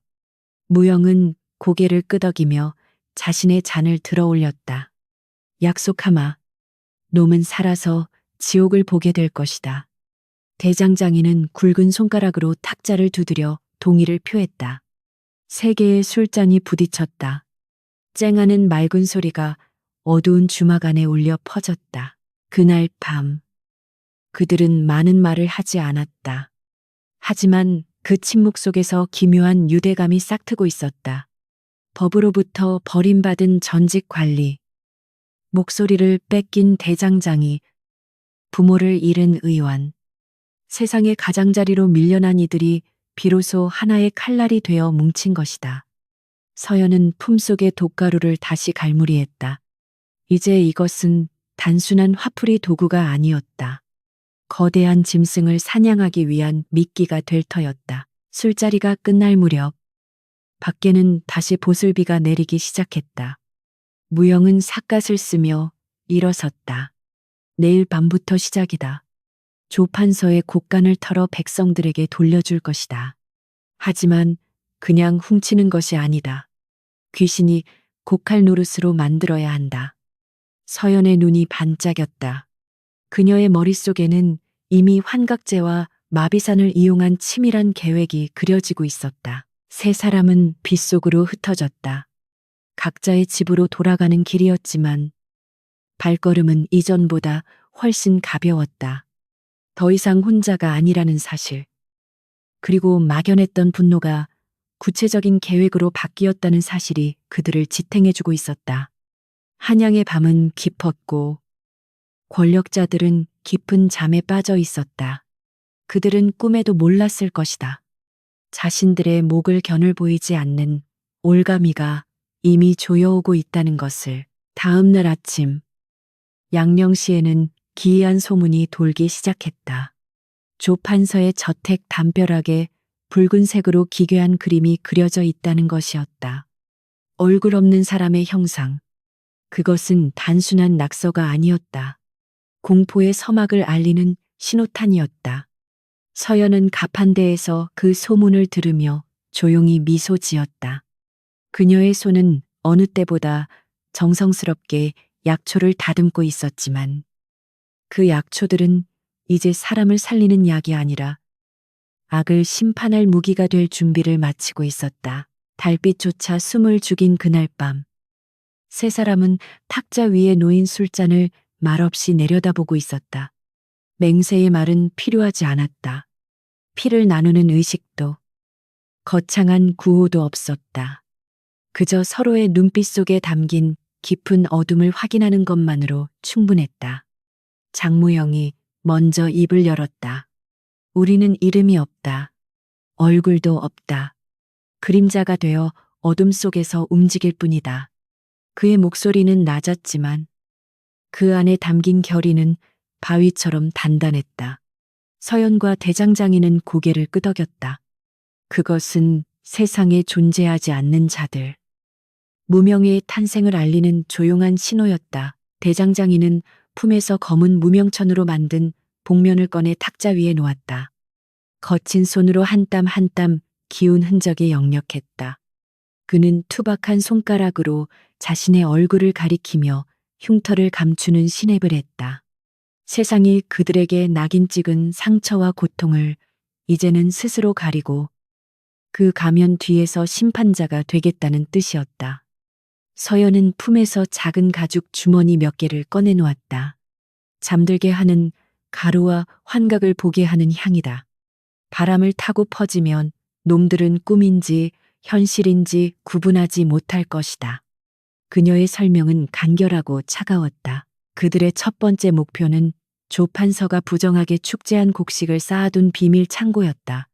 무영은 고개를 끄덕이며 자신의 잔을 들어 올렸다. 약속하마. 놈은 살아서 지옥을 보게 될 것이다. 대장장이는 굵은 손가락으로 탁자를 두드려 동의를 표했다. 세 개의 술잔이 부딪혔다. 쨍하는 맑은 소리가 어두운 주막 안에 울려 퍼졌다. 그날 밤 그들은 많은 말을 하지 않았다. 하지만 그 침묵 속에서 기묘한 유대감이 싹트고 있었다. 법으로부터 버림받은 전직 관리, 목소리를 뺏긴 대장장이, 부모를 잃은 의원, 세상의 가장자리로 밀려난 이들이 비로소 하나의 칼날이 되어 뭉친 것이다. 서연은 품속의 독가루를 다시 갈무리했다. 이제 이것은 단순한 화풀이 도구가 아니었다. 거대한 짐승을 사냥하기 위한 미끼가 될 터였다. 술자리가 끝날 무렵 밖에는 다시 보슬비가 내리기 시작했다. 무영은 삿갓을 쓰며 일어섰다. 내일 밤부터 시작이다. 조판서의 곡간을 털어 백성들에게 돌려줄 것이다. 하지만 그냥 훔치는 것이 아니다. 귀신이 곡할 노릇으로 만들어야 한다. 서연의 눈이 반짝였다. 그녀의 머릿속에는 이미 환각제와 마비산을 이용한 치밀한 계획이 그려지고 있었다. 세 사람은 빗속으로 흩어졌다. 각자의 집으로 돌아가는 길이었지만 발걸음은 이전보다 훨씬 가벼웠다. 더 이상 혼자가 아니라는 사실. 그리고 막연했던 분노가 구체적인 계획으로 바뀌었다는 사실이 그들을 지탱해주고 있었다. 한양의 밤은 깊었고 권력자들은 깊은 잠에 빠져 있었다. 그들은 꿈에도 몰랐을 것이다. 자신들의 목을 겨눌 보이지 않는 올가미가 이미 조여오고 있다는 것을. 다음 날 아침, 양령시에는 기이한 소문이 돌기 시작했다. 조판서의 저택 담벼락에 붉은색으로 기괴한 그림이 그려져 있다는 것이었다. 얼굴 없는 사람의 형상. 그것은 단순한 낙서가 아니었다. 공포의 서막을 알리는 신호탄이었다. 서연은 가판대에서 그 소문을 들으며 조용히 미소 지었다. 그녀의 손은 어느 때보다 정성스럽게 약초를 다듬고 있었지만 그 약초들은 이제 사람을 살리는 약이 아니라 악을 심판할 무기가 될 준비를 마치고 있었다. 달빛조차 숨을 죽인 그날 밤, 세 사람은 탁자 위에 놓인 술잔을 말없이 내려다보고 있었다. 맹세의 말은 필요하지 않았다. 피를 나누는 의식도, 거창한 구호도 없었다. 그저 서로의 눈빛 속에 담긴 깊은 어둠을 확인하는 것만으로 충분했다. 장무영이 먼저 입을 열었다. 우리는 이름이 없다. 얼굴도 없다. 그림자가 되어 어둠 속에서 움직일 뿐이다. 그의 목소리는 낮았지만 그 안에 담긴 결의는 바위처럼 단단했다. 서연과 대장장이는 고개를 끄덕였다. 그것은 세상에 존재하지 않는 자들. 무명의 탄생을 알리는 조용한 신호였다. 대장장이는 품에서 검은 무명천으로 만든 복면을 꺼내 탁자 위에 놓았다. 거친 손으로 한 땀 한 땀 기운 흔적이 역력했다. 그는 투박한 손가락으로 자신의 얼굴을 가리키며 흉터를 감추는 신앱을 했다. 세상이 그들에게 낙인 찍은 상처와 고통을 이제는 스스로 가리고 그 가면 뒤에서 심판자가 되겠다는 뜻이었다. 서연은 품에서 작은 가죽 주머니 몇 개를 꺼내놓았다. 잠들게 하는 가루와 환각을 보게 하는 향이다. 바람을 타고 퍼지면 놈들은 꿈인지 현실인지 구분하지 못할 것이다. 그녀의 설명은 간결하고 차가웠다. 그들의 첫 번째 목표는 조판서가 부정하게 축제한 곡식을 쌓아둔 비밀 창고였다.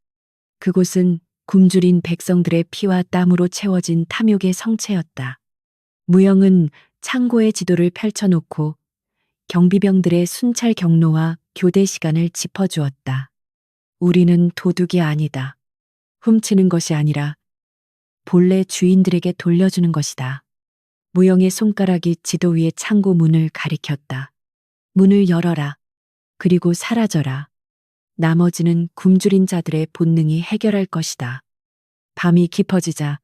그곳은 굶주린 백성들의 피와 땀으로 채워진 탐욕의 성체였다. 무영은 창고의 지도를 펼쳐놓고 경비병들의 순찰 경로와 교대 시간을 짚어주었다. 우리는 도둑이 아니다. 훔치는 것이 아니라 본래 주인들에게 돌려주는 것이다. 무영의 손가락이 지도 위의 창고 문을 가리켰다. 문을 열어라. 그리고 사라져라. 나머지는 굶주린 자들의 본능이 해결할 것이다. 밤이 깊어지자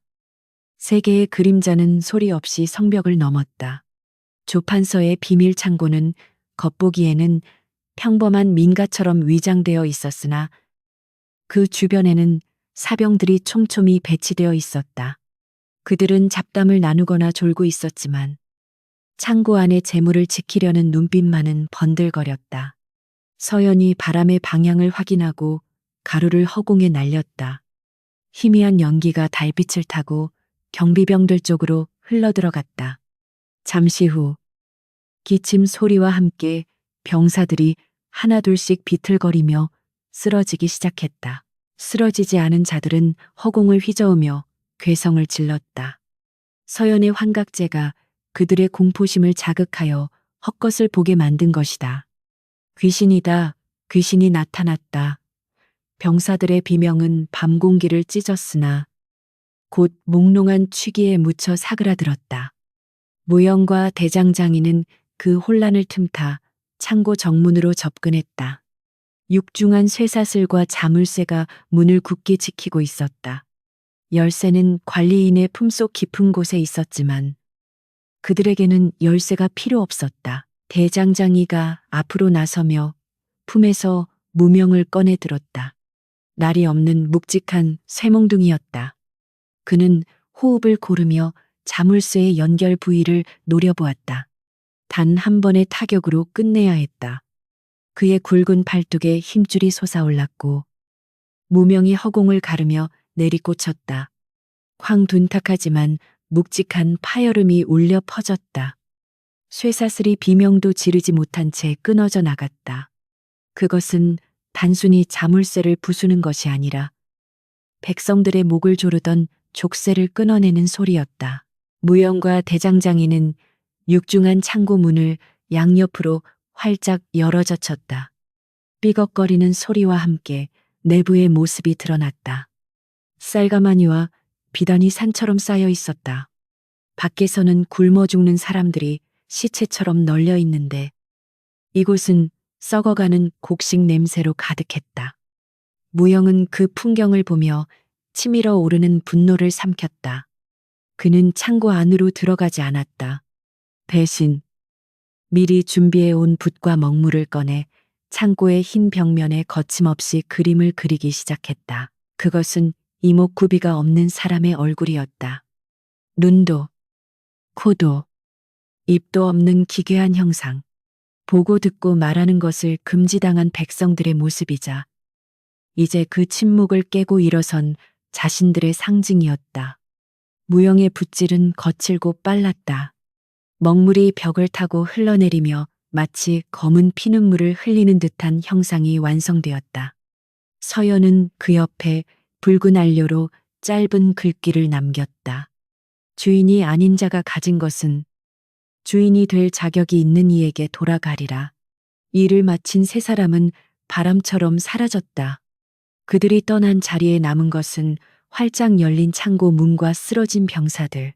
세 개의 그림자는 소리 없이 성벽을 넘었다. 조판서의 비밀 창고는 겉보기에는 평범한 민가처럼 위장되어 있었으나 그 주변에는 사병들이 촘촘히 배치되어 있었다. 그들은 잡담을 나누거나 졸고 있었지만 창고 안의 재물을 지키려는 눈빛만은 번들거렸다. 서연이 바람의 방향을 확인하고 가루를 허공에 날렸다. 희미한 연기가 달빛을 타고 경비병들 쪽으로 흘러들어갔다. 잠시 후 기침 소리와 함께 병사들이 하나둘씩 비틀거리며 쓰러지기 시작했다. 쓰러지지 않은 자들은 허공을 휘저으며 괴성을 질렀다. 서연의 환각제가 그들의 공포심을 자극하여 헛것을 보게 만든 것이다. 귀신이다. 귀신이 나타났다. 병사들의 비명은 밤 공기를 찢었으나 곧 몽롱한 취기에 묻혀 사그라들었다. 무영과 대장장이는 그 혼란을 틈타 창고 정문으로 접근했다. 육중한 쇠사슬과 자물쇠가 문을 굳게 지키고 있었다. 열쇠는 관리인의 품속 깊은 곳에 있었지만 그들에게는 열쇠가 필요 없었다. 대장장이가 앞으로 나서며 품에서 무명을 꺼내 들었다. 날이 없는 묵직한 쇠몽둥이였다. 그는 호흡을 고르며 자물쇠의 연결 부위를 노려보았다. 단 한 번의 타격으로 끝내야 했다. 그의 굵은 팔뚝에 힘줄이 솟아올랐고 무명이 허공을 가르며 내리꽂혔다. 황둔탁하지만 묵직한 파열음이 울려 퍼졌다. 쇠사슬이 비명도 지르지 못한 채 끊어져 나갔다. 그것은 단순히 자물쇠를 부수는 것이 아니라 백성들의 목을 조르던 족쇄를 끊어내는 소리였다. 무영과 대장장이는 육중한 창고 문을 양옆으로 활짝 열어젖혔다. 삐걱거리는 소리와 함께 내부의 모습이 드러났다. 쌀가마니와 비단이 산처럼 쌓여 있었다. 밖에서는 굶어 죽는 사람들이 시체처럼 널려 있는데 이곳은 썩어가는 곡식 냄새로 가득했다. 무영은 그 풍경을 보며 치밀어 오르는 분노를 삼켰다. 그는 창고 안으로 들어가지 않았다. 대신 미리 준비해 온 붓과 먹물을 꺼내 창고의 흰 벽면에 거침없이 그림을 그리기 시작했다. 그것은 이목구비가 없는 사람의 얼굴이었다. 눈도, 코도, 입도 없는 기괴한 형상. 보고 듣고 말하는 것을 금지당한 백성들의 모습이자 이제 그 침묵을 깨고 일어선 자신들의 상징이었다. 무영의 붓질은 거칠고 빨랐다. 먹물이 벽을 타고 흘러내리며 마치 검은 피눈물을 흘리는 듯한 형상이 완성되었다. 서연은 그 옆에 붉은 안료로 짧은 글귀를 남겼다. 주인이 아닌 자가 가진 것은 주인이 될 자격이 있는 이에게 돌아가리라. 일을 마친 세 사람은 바람처럼 사라졌다. 그들이 떠난 자리에 남은 것은 활짝 열린 창고 문과 쓰러진 병사들,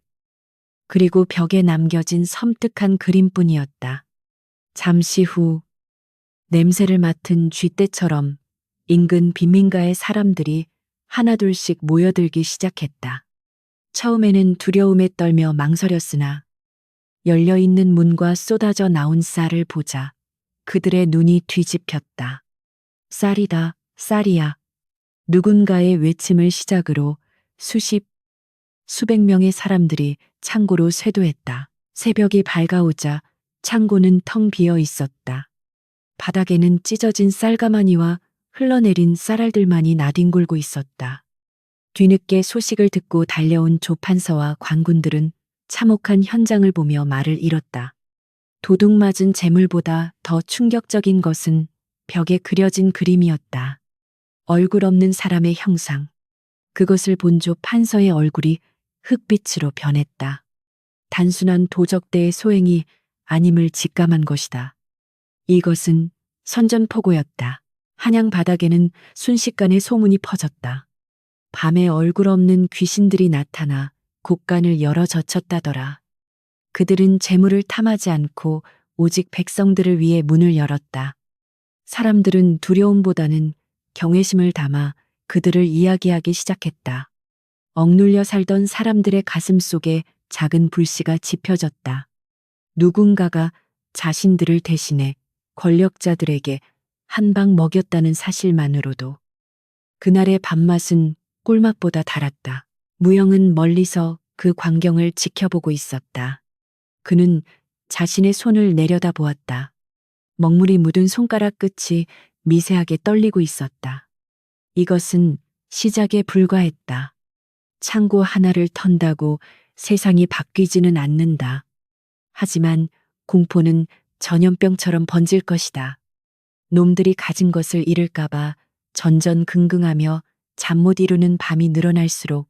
그리고 벽에 남겨진 섬뜩한 그림뿐이었다. 잠시 후 냄새를 맡은 쥐떼처럼 인근 빈민가의 사람들이 하나둘씩 모여들기 시작했다. 처음에는 두려움에 떨며 망설였으나 열려있는 문과 쏟아져 나온 쌀을 보자 그들의 눈이 뒤집혔다. 쌀이다, 쌀이야. 누군가의 외침을 시작으로 수백 명의 사람들이 창고로 쇄도했다. 새벽이 밝아오자 창고는 텅 비어 있었다. 바닥에는 찢어진 쌀가마니와 흘러내린 쌀알들만이 나뒹굴고 있었다. 뒤늦게 소식을 듣고 달려온 조판서와 관군들은 참혹한 현장을 보며 말을 잃었다. 도둑 맞은 재물보다 더 충격적인 것은 벽에 그려진 그림이었다. 얼굴 없는 사람의 형상. 그것을 본 조판서의 얼굴이 흑빛으로 변했다. 단순한 도적대의 소행이 아님을 직감한 것이다. 이것은 선전포고였다. 한양 바닥에는 순식간에 소문이 퍼졌다. 밤에 얼굴 없는 귀신들이 나타나 곳간을 열어 젖혔다더라. 그들은 재물을 탐하지 않고 오직 백성들을 위해 문을 열었다. 사람들은 두려움보다는 경외심을 담아 그들을 이야기하기 시작했다. 억눌려 살던 사람들의 가슴 속에 작은 불씨가 지펴졌다. 누군가가 자신들을 대신해 권력자들에게 한 방 먹였다는 사실만으로도 그날의 밥맛은 꿀맛보다 달았다. 무영은 멀리서 그 광경을 지켜보고 있었다. 그는 자신의 손을 내려다보았다. 먹물이 묻은 손가락 끝이 미세하게 떨리고 있었다. 이것은 시작에 불과했다. 창고 하나를 턴다고 세상이 바뀌지는 않는다. 하지만 공포는 전염병처럼 번질 것이다. 놈들이 가진 것을 잃을까봐 전전긍긍하며 잠 못 이루는 밤이 늘어날수록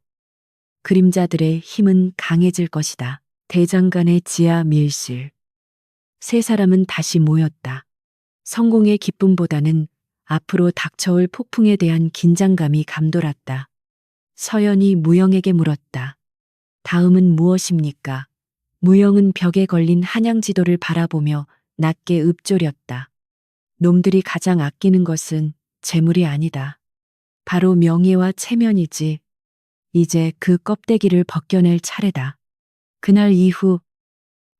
그림자들의 힘은 강해질 것이다. 대장간의 지하 밀실. 세 사람은 다시 모였다. 성공의 기쁨보다는 앞으로 닥쳐올 폭풍에 대한 긴장감이 감돌았다. 서연이 무영에게 물었다. 다음은 무엇입니까? 무영은 벽에 걸린 한양 지도를 바라보며 낮게 읊조렸다. 놈들이 가장 아끼는 것은 재물이 아니다. 바로 명예와 체면이지. 이제 그 껍데기를 벗겨낼 차례다. 그날 이후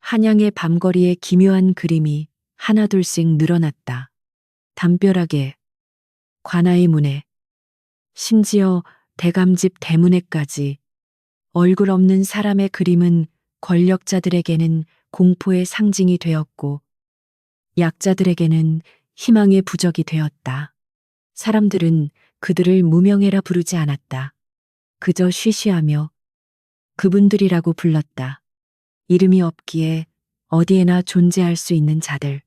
한양의 밤거리에 기묘한 그림이 하나둘씩 늘어났다. 담벼락에, 관아의 문에, 심지어 대감집 대문에까지 얼굴 없는 사람의 그림은 권력자들에게는 공포의 상징이 되었고 약자들에게는 희망의 부적이 되었다. 사람들은 그들을 무명해라 부르지 않았다. 그저 쉬쉬하며 그분들이라고 불렀다. 이름이 없기에 어디에나 존재할 수 있는 자들.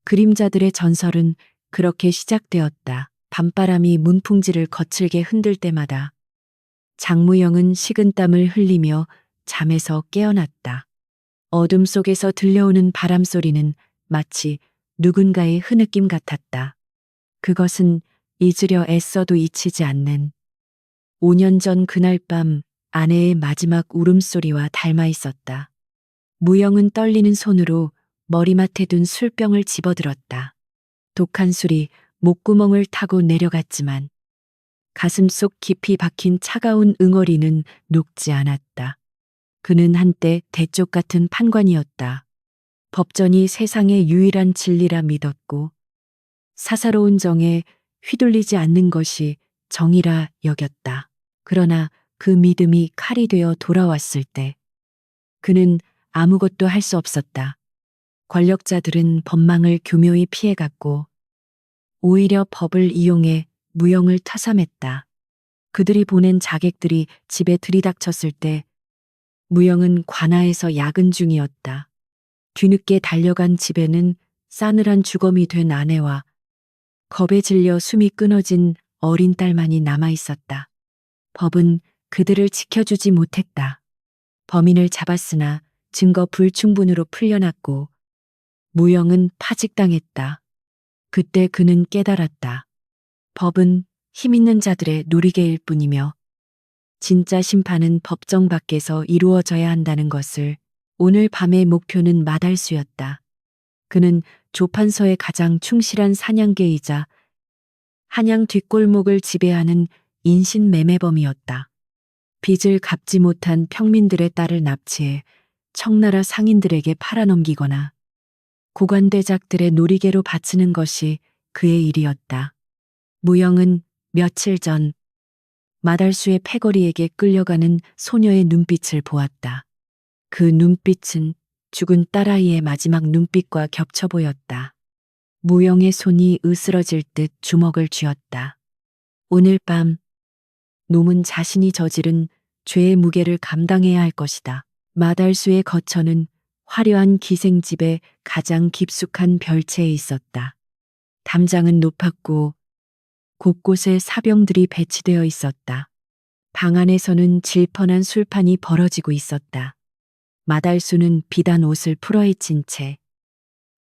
그림자들의 전설은 그렇게 시작되었다. 밤바람이 문풍지를 거칠게 흔들 때마다 장무영은 식은땀을 흘리며 잠에서 깨어났다. 어둠 속에서 들려오는 바람 소리는 마치 누군가의 흐느낌 같았다. 그것은 잊으려 애써도 잊히지 않는 5년 전 그날 밤 아내의 마지막 울음소리와 닮아 있었다. 무영은 떨리는 손으로 머리맡에 둔 술병을 집어들었다. 독한 술이 목구멍을 타고 내려갔지만 가슴속 깊이 박힌 차가운 응어리는 녹지 않았다. 그는 한때 대쪽 같은 판관이었다. 법전이 세상의 유일한 진리라 믿었고 사사로운 정에 휘둘리지 않는 것이 정이라 여겼다. 그러나 그 믿음이 칼이 되어 돌아왔을 때 그는 아무것도 할 수 없었다. 권력자들은 법망을 교묘히 피해갔고 오히려 법을 이용해 무영을 타삼했다. 그들이 보낸 자객들이 집에 들이닥쳤을 때 무영은 관아에서 야근 중이었다. 뒤늦게 달려간 집에는 싸늘한 주검이 된 아내와 겁에 질려 숨이 끊어진 어린 딸만이 남아 있었다. 법은 그들을 지켜주지 못했다. 범인을 잡았으나 증거 불충분으로 풀려났고 무영은 파직당했다. 그때 그는 깨달았다. 법은 힘 있는 자들의 놀이개일 뿐이며 진짜 심판은 법정 밖에서 이루어져야 한다는 것을. 오늘 밤의 목표는 마달수였다. 그는 조판서의 가장 충실한 사냥개이자 한양 뒷골목을 지배하는 인신매매범이었다. 빚을 갚지 못한 평민들의 딸을 납치해 청나라 상인들에게 팔아넘기거나 고관대작들의 놀이개로 바치는 것이 그의 일이었다. 무영은 며칠 전 마달수의 패거리에게 끌려가는 소녀의 눈빛을 보았다. 그 눈빛은 죽은 딸아이의 마지막 눈빛과 겹쳐 보였다. 무영의 손이 으스러질 듯 주먹을 쥐었다. 오늘 밤 놈은 자신이 저지른 죄의 무게를 감당해야 할 것이다. 마달수의 거처는 화려한 기생집의 가장 깊숙한 별채에 있었다. 담장은 높았고 곳곳에 사병들이 배치되어 있었다. 방 안에서는 질펀한 술판이 벌어지고 있었다. 마달수는 비단 옷을 풀어헤친 채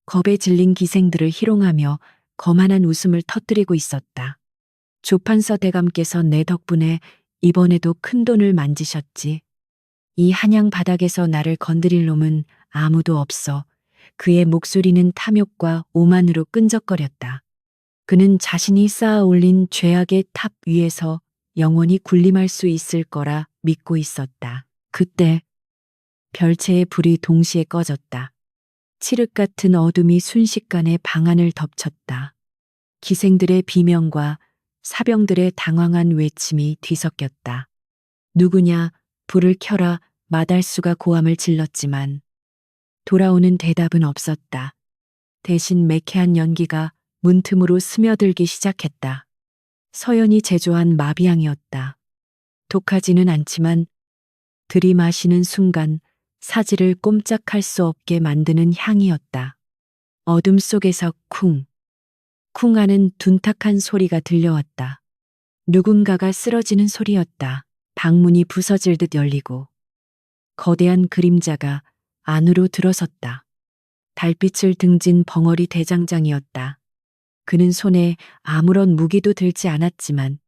겁에 질린 기생들을 희롱하며 거만한 웃음을 터뜨리고 있었다. 조판서 대감께서 내 덕분에 이번에도 큰 돈을 만지셨지. 이 한양 바닥에서 나를 건드릴 놈은 아무도 없어. 그의 목소리는 탐욕과 오만으로 끈적거렸다. 그는 자신이 쌓아 올린 죄악의 탑 위에서 영원히 군림할 수 있을 거라 믿고 있었다. 그때 별채의 불이 동시에 꺼졌다. 칠흑 같은 어둠이 순식간에 방 안을 덮쳤다. 기생들의 비명과 사병들의 당황한 외침이 뒤섞였다. 누구냐, 불을 켜라. 마달수가 고함을 질렀지만 돌아오는 대답은 없었다. 대신 매캐한 연기가 문틈으로 스며들기 시작했다. 서연이 제조한 마비향이었다. 독하지는 않지만 들이마시는 순간 사지를 꼼짝할 수 없게 만드는 향이었다. 어둠 속에서 쿵, 쿵 하는 둔탁한 소리가 들려왔다. 누군가가 쓰러지는 소리였다. 방문이 부서질 듯 열리고 거대한 그림자가 안으로 들어섰다. 달빛을 등진 벙어리 대장장이었다. 그는 손에 아무런 무기도 들지 않았지만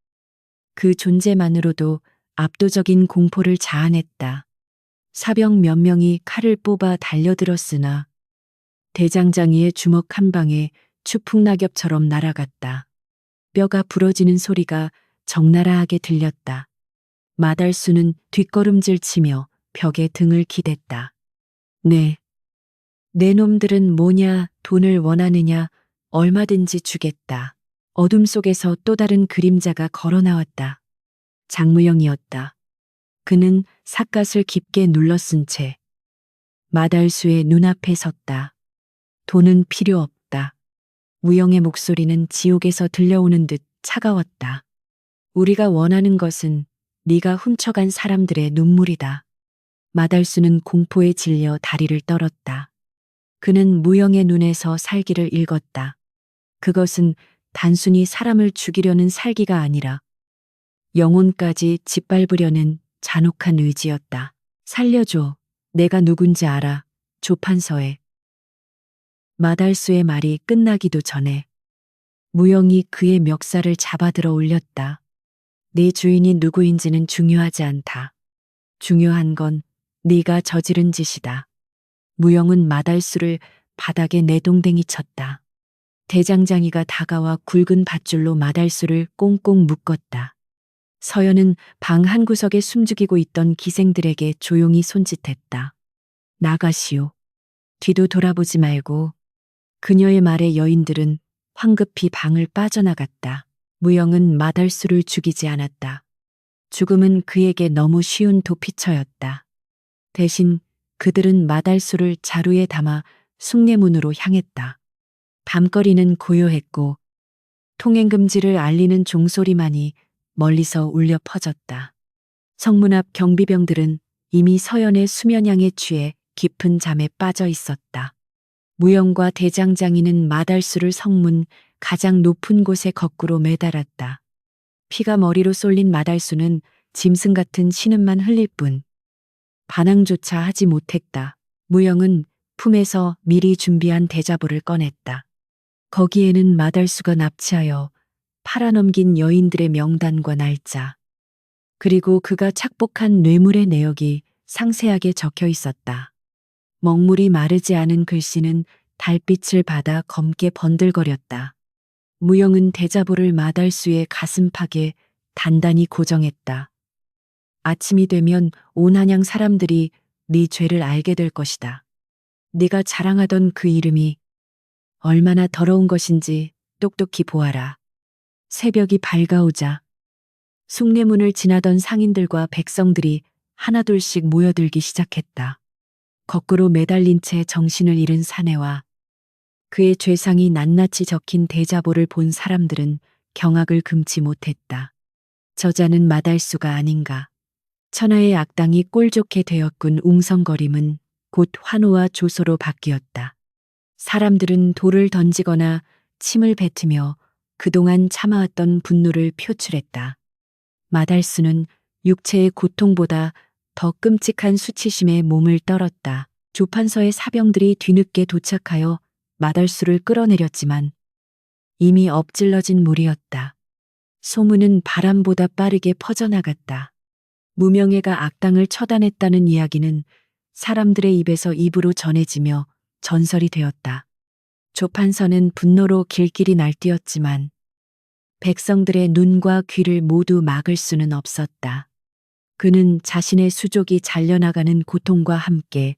그 존재만으로도 압도적인 공포를 자아냈다. 사병 몇 명이 칼을 뽑아 달려들었으나 대장장이의 주먹 한 방에 추풍낙엽처럼 날아갔다. 뼈가 부러지는 소리가 적나라하게 들렸다. 마달수는 뒷걸음질 치며 벽에 등을 기댔다. 네. 내 놈들은 뭐냐, 돈을 원하느냐, 얼마든지 주겠다. 어둠 속에서 또 다른 그림자가 걸어 나왔다. 장무영이었다. 그는 삿갓을 깊게 눌러쓴 채 마달수의 눈앞에 섰다. 돈은 필요 없다. 무영의 목소리는 지옥에서 들려오는 듯 차가웠다. 우리가 원하는 것은 네가 훔쳐간 사람들의 눈물이다. 마달수는 공포에 질려 다리를 떨었다. 그는 무영의 눈에서 살기를 읽었다. 그것은 단순히 사람을 죽이려는 살기가 아니라 영혼까지 짓밟으려는 잔혹한 의지였다. 살려줘. 내가 누군지 알아. 조판서에. 마달수의 말이 끝나기도 전에 무영이 그의 멱살을 잡아들어 올렸다. 네 주인이 누구인지는 중요하지 않다. 중요한 건 네가 저지른 짓이다. 무영은 마달수를 바닥에 내동댕이 쳤다. 대장장이가 다가와 굵은 밧줄로 마달수를 꽁꽁 묶었다. 서연은 방 한구석에 숨죽이고 있던 기생들에게 조용히 손짓했다. 나가시오. 뒤도 돌아보지 말고. 그녀의 말에 여인들은 황급히 방을 빠져나갔다. 무영은 마달수를 죽이지 않았다. 죽음은 그에게 너무 쉬운 도피처였다. 대신 그들은 마달수를 자루에 담아 숭례문으로 향했다. 밤거리는 고요했고 통행금지를 알리는 종소리만이 멀리서 울려 퍼졌다. 성문 앞 경비병들은 이미 서연의 수면향에 취해 깊은 잠에 빠져 있었다. 무영과 대장장이는 마달수를 성문 가장 높은 곳에 거꾸로 매달았다. 피가 머리로 쏠린 마달수는 짐승 같은 신음만 흘릴 뿐 반항조차 하지 못했다. 무영은 품에서 미리 준비한 대자보를 꺼냈다. 거기에는 마달수가 납치하여 팔아넘긴 여인들의 명단과 날짜, 그리고 그가 착복한 뇌물의 내역이 상세하게 적혀 있었다. 먹물이 마르지 않은 글씨는 달빛을 받아 검게 번들거렸다. 무영은 대자보를 마달수의 가슴팍에 단단히 고정했다. 아침이 되면 온 한양 사람들이 네 죄를 알게 될 것이다. 네가 자랑하던 그 이름이 얼마나 더러운 것인지 똑똑히 보아라. 새벽이 밝아오자 숭례문을 지나던 상인들과 백성들이 하나둘씩 모여들기 시작했다. 거꾸로 매달린 채 정신을 잃은 사내와 그의 죄상이 낱낱이 적힌 대자보를 본 사람들은 경악을 금치 못했다. 저자는 마달수가 아닌가. 천하의 악당이 꼴좋게 되었군. 웅성거림은 곧 환호와 조소로 바뀌었다. 사람들은 돌을 던지거나 침을 뱉으며 그동안 참아왔던 분노를 표출했다. 마달수는 육체의 고통보다 더 끔찍한 수치심에 몸을 떨었다. 조판서의 사병들이 뒤늦게 도착하여 마달수를 끌어내렸지만 이미 엎질러진 물이었다. 소문은 바람보다 빠르게 퍼져나갔다. 무명해가 악당을 처단했다는 이야기는 사람들의 입에서 입으로 전해지며 전설이 되었다. 조판서는 분노로 길길이 날뛰었지만 백성들의 눈과 귀를 모두 막을 수는 없었다. 그는 자신의 수족이 잘려나가는 고통과 함께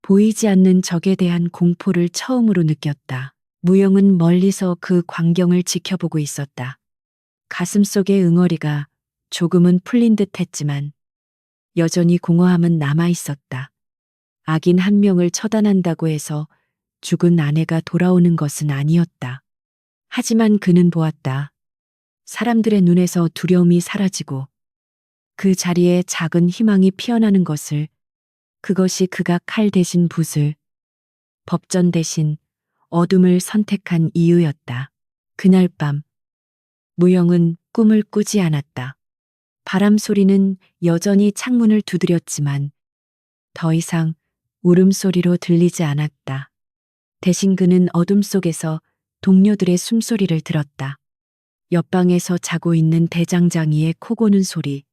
보이지 않는 적에 대한 공포를 처음으로 느꼈다. 무영은 멀리서 그 광경을 지켜보고 있었다. 가슴속의 응어리가 조금은 풀린 듯 했지만 여전히 공허함은 남아 있었다. 악인 한 명을 처단한다고 해서 죽은 아내가 돌아오는 것은 아니었다. 하지만 그는 보았다. 사람들의 눈에서 두려움이 사라지고 그 자리에 작은 희망이 피어나는 것을. 그것이 그가 칼 대신 붓을, 법전 대신 어둠을 선택한 이유였다. 그날 밤 무영은 꿈을 꾸지 않았다. 바람 소리는 여전히 창문을 두드렸지만 더 이상 울음소리로 들리지 않았다. 대신 그는 어둠 속에서 동료들의 숨소리를 들었다. 옆방에서 자고 있는 대장장이의 코 고는 소리,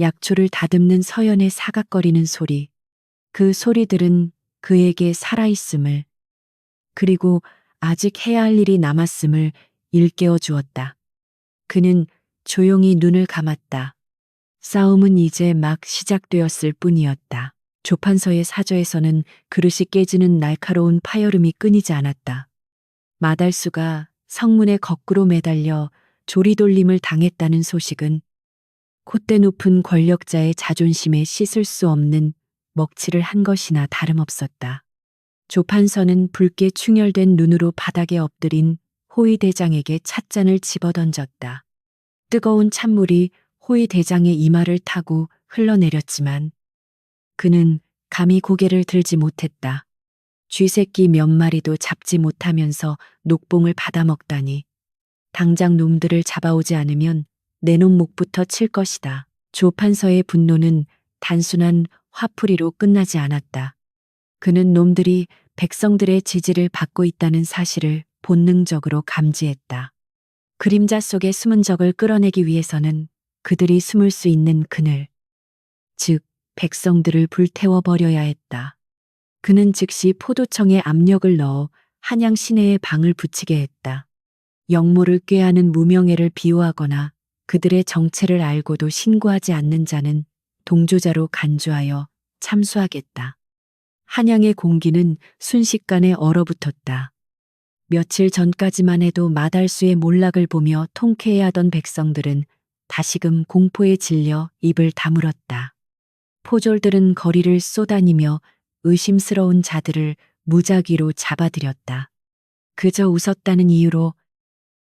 약초를 다듬는 서연의 사각거리는 소리, 그 소리들은 그에게 살아있음을, 그리고 아직 해야 할 일이 남았음을 일깨워 주었다. 그는 조용히 눈을 감았다. 싸움은 이제 막 시작되었을 뿐이었다. 조판서의 사저에서는 그릇이 깨지는 날카로운 파열음이 끊이지 않았다. 마달수가 성문에 거꾸로 매달려 조리돌림을 당했다는 소식은 콧대 높은 권력자의 자존심에 씻을 수 없는 먹칠을 한 것이나 다름없었다. 조판서는 붉게 충혈된 눈으로 바닥에 엎드린 호위 대장에게 찻잔을 집어던졌다. 뜨거운 찬물이 호위 대장의 이마를 타고 흘러내렸지만 그는 감히 고개를 들지 못했다. 쥐새끼 몇 마리도 잡지 못하면서 녹봉을 받아먹다니. 당장 놈들을 잡아오지 않으면 내 놈 목부터 칠 것이다. 조판서의 분노는 단순한 화풀이로 끝나지 않았다. 그는 놈들이 백성들의 지지를 받고 있다는 사실을 본능적으로 감지했다. 그림자 속의 숨은 적을 끌어내기 위해서는 그들이 숨을 수 있는 그늘, 즉 백성들을 불태워 버려야 했다. 그는 즉시 포도청에 압력을 넣어 한양 시내에 방을 붙이게 했다. 영모를 꾀하는 무명예를 비호하거나 그들의 정체를 알고도 신고하지 않는 자는 동조자로 간주하여 참수하겠다. 한양의 공기는 순식간에 얼어붙었다. 며칠 전까지만 해도 마달수의 몰락을 보며 통쾌해하던 백성들은 다시금 공포에 질려 입을 다물었다. 포졸들은 거리를 쏘다니며 의심스러운 자들을 무작위로 잡아들였다. 그저 웃었다는 이유로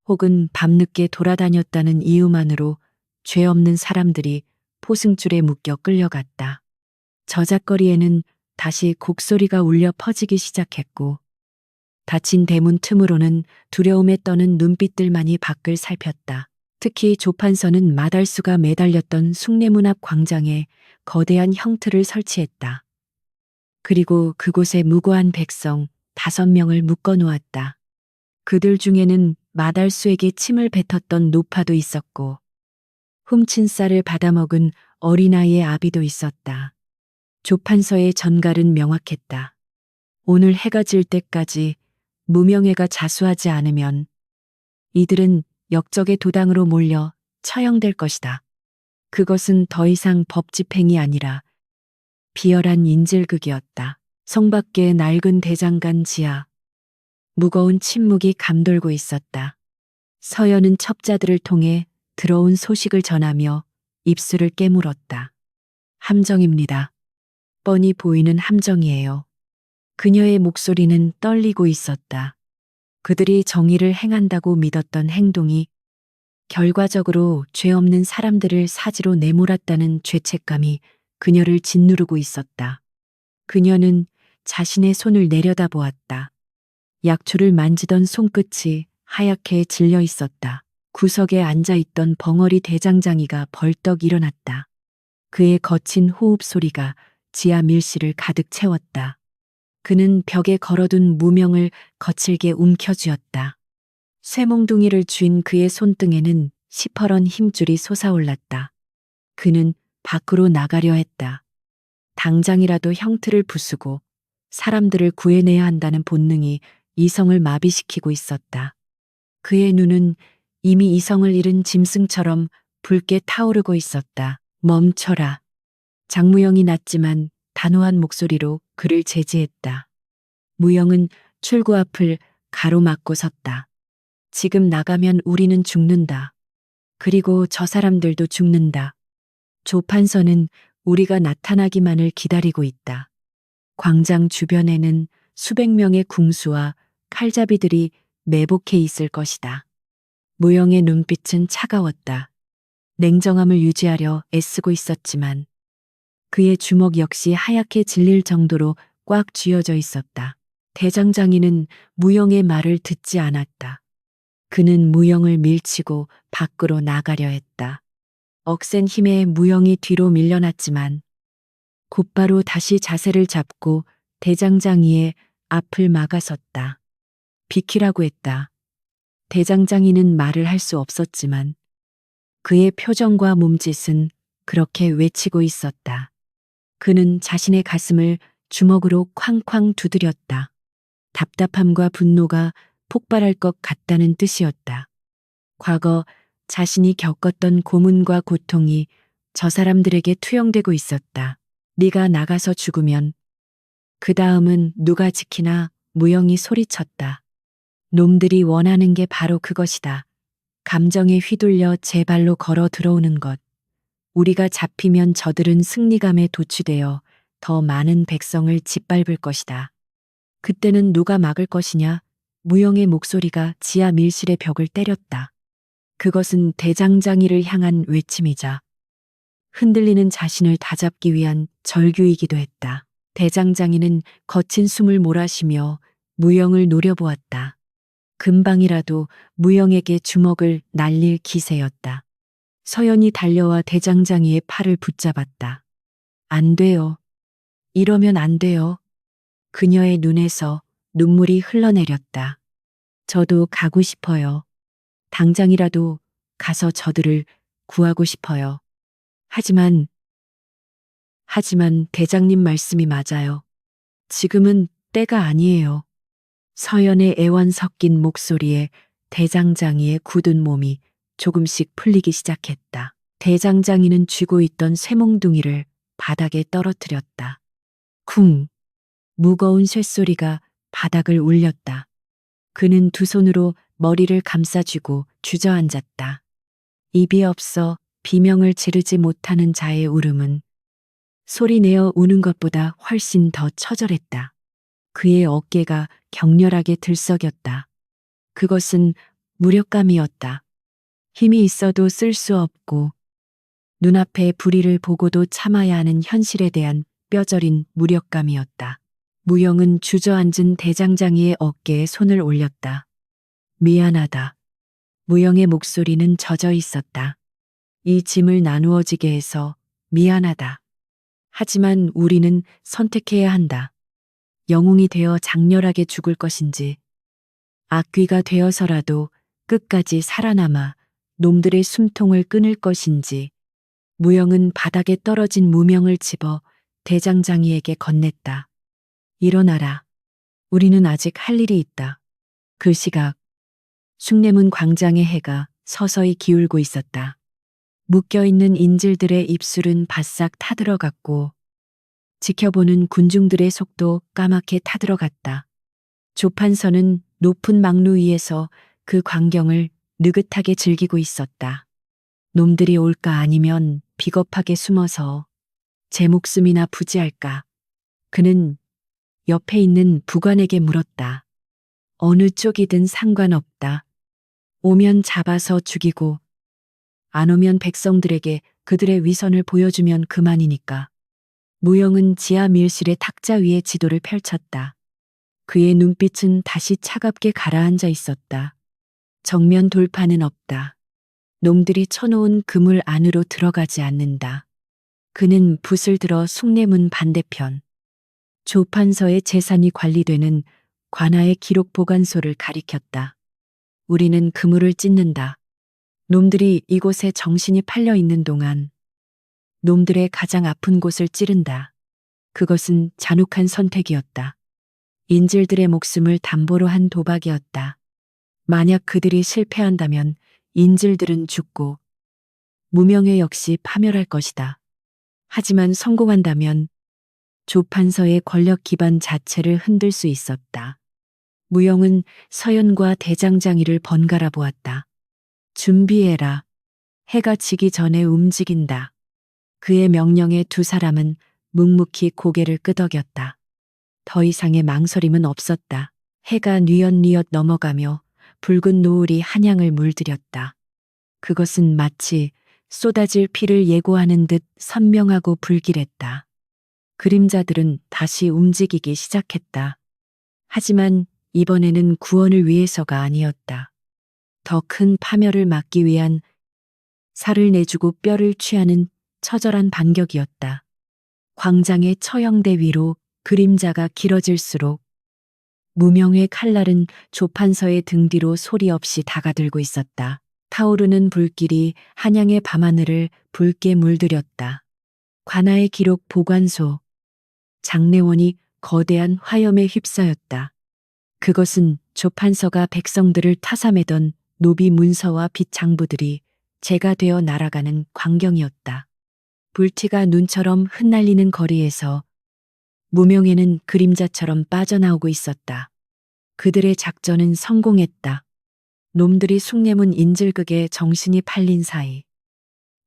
혹은 밤늦게 돌아다녔다는 이유만으로 죄 없는 사람들이 포승줄에 묶여 끌려갔다. 저잣거리에는 다시 곡소리가 울려 퍼지기 시작했고 닫힌 대문 틈으로는 두려움에 떠는 눈빛들만이 밖을 살폈다. 특히 조판서는 마달수가 매달렸던 숭례문 앞 광장에 거대한 형틀을 설치했다. 그리고 그곳에 무고한 백성 5명을 묶어 놓았다. 그들 중에는 마달수에게 침을 뱉었던 노파도 있었고 훔친 쌀을 받아먹은 어린아이의 아비도 있었다. 조판서의 전갈은 명확했다. 오늘 해가 질 때까지 무명예가 자수하지 않으면 이들은 역적의 도당으로 몰려 처형될 것이다. 그것은 더 이상 법집행이 아니라 비열한 인질극이었다. 성 밖의 낡은 대장간 지하. 무거운 침묵이 감돌고 있었다. 서연은 첩자들을 통해 들어온 소식을 전하며 입술을 깨물었다. 함정입니다. 뻔히 보이는 함정이에요. 그녀의 목소리는 떨리고 있었다. 그들이 정의를 행한다고 믿었던 행동이 결과적으로 죄 없는 사람들을 사지로 내몰았다는 죄책감이 그녀를 짓누르고 있었다. 그녀는 자신의 손을 내려다보았다. 약초를 만지던 손끝이 하얗게 질려 있었다. 구석에 앉아있던 벙어리 대장장이가 벌떡 일어났다. 그의 거친 호흡 소리가 지하 밀실을 가득 채웠다. 그는 벽에 걸어둔 무명을 거칠게 움켜쥐었다. 쇠몽둥이를 쥔 그의 손등에는 시퍼런 힘줄이 솟아올랐다. 그는 밖으로 나가려 했다. 당장이라도 형틀을 부수고 사람들을 구해내야 한다는 본능이 이성을 마비시키고 있었다. 그의 눈은 이미 이성을 잃은 짐승처럼 붉게 타오르고 있었다. 멈춰라. 장무영이 낮지만 단호한 목소리로 그를 제지했다. 무영은 출구 앞을 가로막고 섰다. 지금 나가면 우리는 죽는다. 그리고 저 사람들도 죽는다. 조판서는 우리가 나타나기만을 기다리고 있다. 광장 주변에는 수백 명의 궁수와 칼잡이들이 매복해 있을 것이다. 무영의 눈빛은 차가웠다. 냉정함을 유지하려 애쓰고 있었지만 그의 주먹 역시 하얗게 질릴 정도로 꽉 쥐어져 있었다. 대장장이는 무영의 말을 듣지 않았다. 그는 무영을 밀치고 밖으로 나가려 했다. 억센 힘에 무영이 뒤로 밀려났지만 곧바로 다시 자세를 잡고 대장장이의 앞을 막아섰다. 비키라고 했다. 대장장이는 말을 할 수 없었지만 그의 표정과 몸짓은 그렇게 외치고 있었다. 그는 자신의 가슴을 주먹으로 쾅쾅 두드렸다. 답답함과 분노가 폭발할 것 같다는 뜻이었다. 과거 자신이 겪었던 고문과 고통이 저 사람들에게 투영되고 있었다. 네가 나가서 죽으면 그 다음은 누가 지키나. 무영이 소리쳤다. 놈들이 원하는 게 바로 그것이다. 감정에 휘둘려 제 발로 걸어 들어오는 것. 우리가 잡히면 저들은 승리감에 도취되어 더 많은 백성을 짓밟을 것이다. 그때는 누가 막을 것이냐? 무영의 목소리가 지하 밀실의 벽을 때렸다. 그것은 대장장이를 향한 외침이자 흔들리는 자신을 다잡기 위한 절규이기도 했다. 대장장이는 거친 숨을 몰아쉬며 무영을 노려보았다. 금방이라도 무영에게 주먹을 날릴 기세였다. 서연이 달려와 대장장이의 팔을 붙잡았다. 안 돼요. 이러면 안 돼요. 그녀의 눈에서 눈물이 흘러내렸다. 저도 가고 싶어요. 당장이라도 가서 저들을 구하고 싶어요. 하지만 대장님 말씀이 맞아요. 지금은 때가 아니에요. 서연의 애원 섞인 목소리에 대장장이의 굳은 몸이 조금씩 풀리기 시작했다. 대장장이는 쥐고 있던 쇠몽둥이를 바닥에 떨어뜨렸다. 쿵! 무거운 쇳소리가 바닥을 울렸다. 그는 두 손으로 머리를 감싸쥐고 주저앉았다. 입이 없어 비명을 지르지 못하는 자의 울음은 소리내어 우는 것보다 훨씬 더 처절했다. 그의 어깨가 격렬하게 들썩였다. 그것은 무력감이었다. 힘이 있어도 쓸 수 없고 눈앞의 불의를 보고도 참아야 하는 현실에 대한 뼈저린 무력감이었다. 무영은 주저앉은 대장장이의 어깨에 손을 올렸다. 미안하다. 무영의 목소리는 젖어 있었다. 이 짐을 나누어지게 해서 미안하다. 하지만 우리는 선택해야 한다. 영웅이 되어 장렬하게 죽을 것인지, 악귀가 되어서라도 끝까지 살아남아 놈들의 숨통을 끊을 것인지. 무영은 바닥에 떨어진 무명을 집어 대장장이에게 건넸다. 일어나라. 우리는 아직 할 일이 있다. 그 시각 숭례문 광장의 해가 서서히 기울고 있었다. 묶여있는 인질들의 입술은 바싹 타들어갔고 지켜보는 군중들의 속도 까맣게 타들어갔다. 조판서는 높은 막루 위에서 그 광경을 느긋하게 즐기고 있었다. 놈들이 올까 아니면 비겁하게 숨어서 제 목숨이나 부지할까. 그는 옆에 있는 부관에게 물었다. 어느 쪽이든 상관없다. 오면 잡아서 죽이고 안 오면 백성들에게 그들의 위선을 보여주면 그만이니까. 무영은 지하 밀실의 탁자 위에 지도를 펼쳤다. 그의 눈빛은 다시 차갑게 가라앉아 있었다. 정면 돌파는 없다. 놈들이 쳐놓은 그물 안으로 들어가지 않는다. 그는 붓을 들어 숭례문 반대편 조판서의 재산이 관리되는 관아의 기록 보관소를 가리켰다. 우리는 그물을 찢는다. 놈들이 이곳에 정신이 팔려 있는 동안 놈들의 가장 아픈 곳을 찌른다. 그것은 잔혹한 선택이었다. 인질들의 목숨을 담보로 한 도박이었다. 만약 그들이 실패한다면 인질들은 죽고 무명회 역시 파멸할 것이다. 하지만 성공한다면 조판서의 권력 기반 자체를 흔들 수 있었다. 무영은 서연과 대장장이를 번갈아 보았다. 준비해라. 해가 지기 전에 움직인다. 그의 명령에 두 사람은 묵묵히 고개를 끄덕였다. 더 이상의 망설임은 없었다. 해가 뉘엿뉘엿 넘어가며 붉은 노을이 한양을 물들였다. 그것은 마치 쏟아질 피를 예고하는 듯 선명하고 불길했다. 그림자들은 다시 움직이기 시작했다. 하지만 이번에는 구원을 위해서가 아니었다. 더 큰 파멸을 막기 위한 살을 내주고 뼈를 취하는 처절한 반격이었다. 광장의 처형대 위로 그림자가 길어질수록 무명의 칼날은 조판서의 등 뒤로 소리 없이 다가들고 있었다. 타오르는 불길이 한양의 밤하늘을 붉게 물들였다. 관아의 기록 보관소, 장례원이 거대한 화염에 휩싸였다. 그것은 조판서가 백성들을 타삼해던 노비 문서와 빛 장부들이 재가 되어 날아가는 광경이었다. 불티가 눈처럼 흩날리는 거리에서 무명에는 그림자처럼 빠져나오고 있었다. 그들의 작전은 성공했다. 놈들이 숭례문 인질극에 정신이 팔린 사이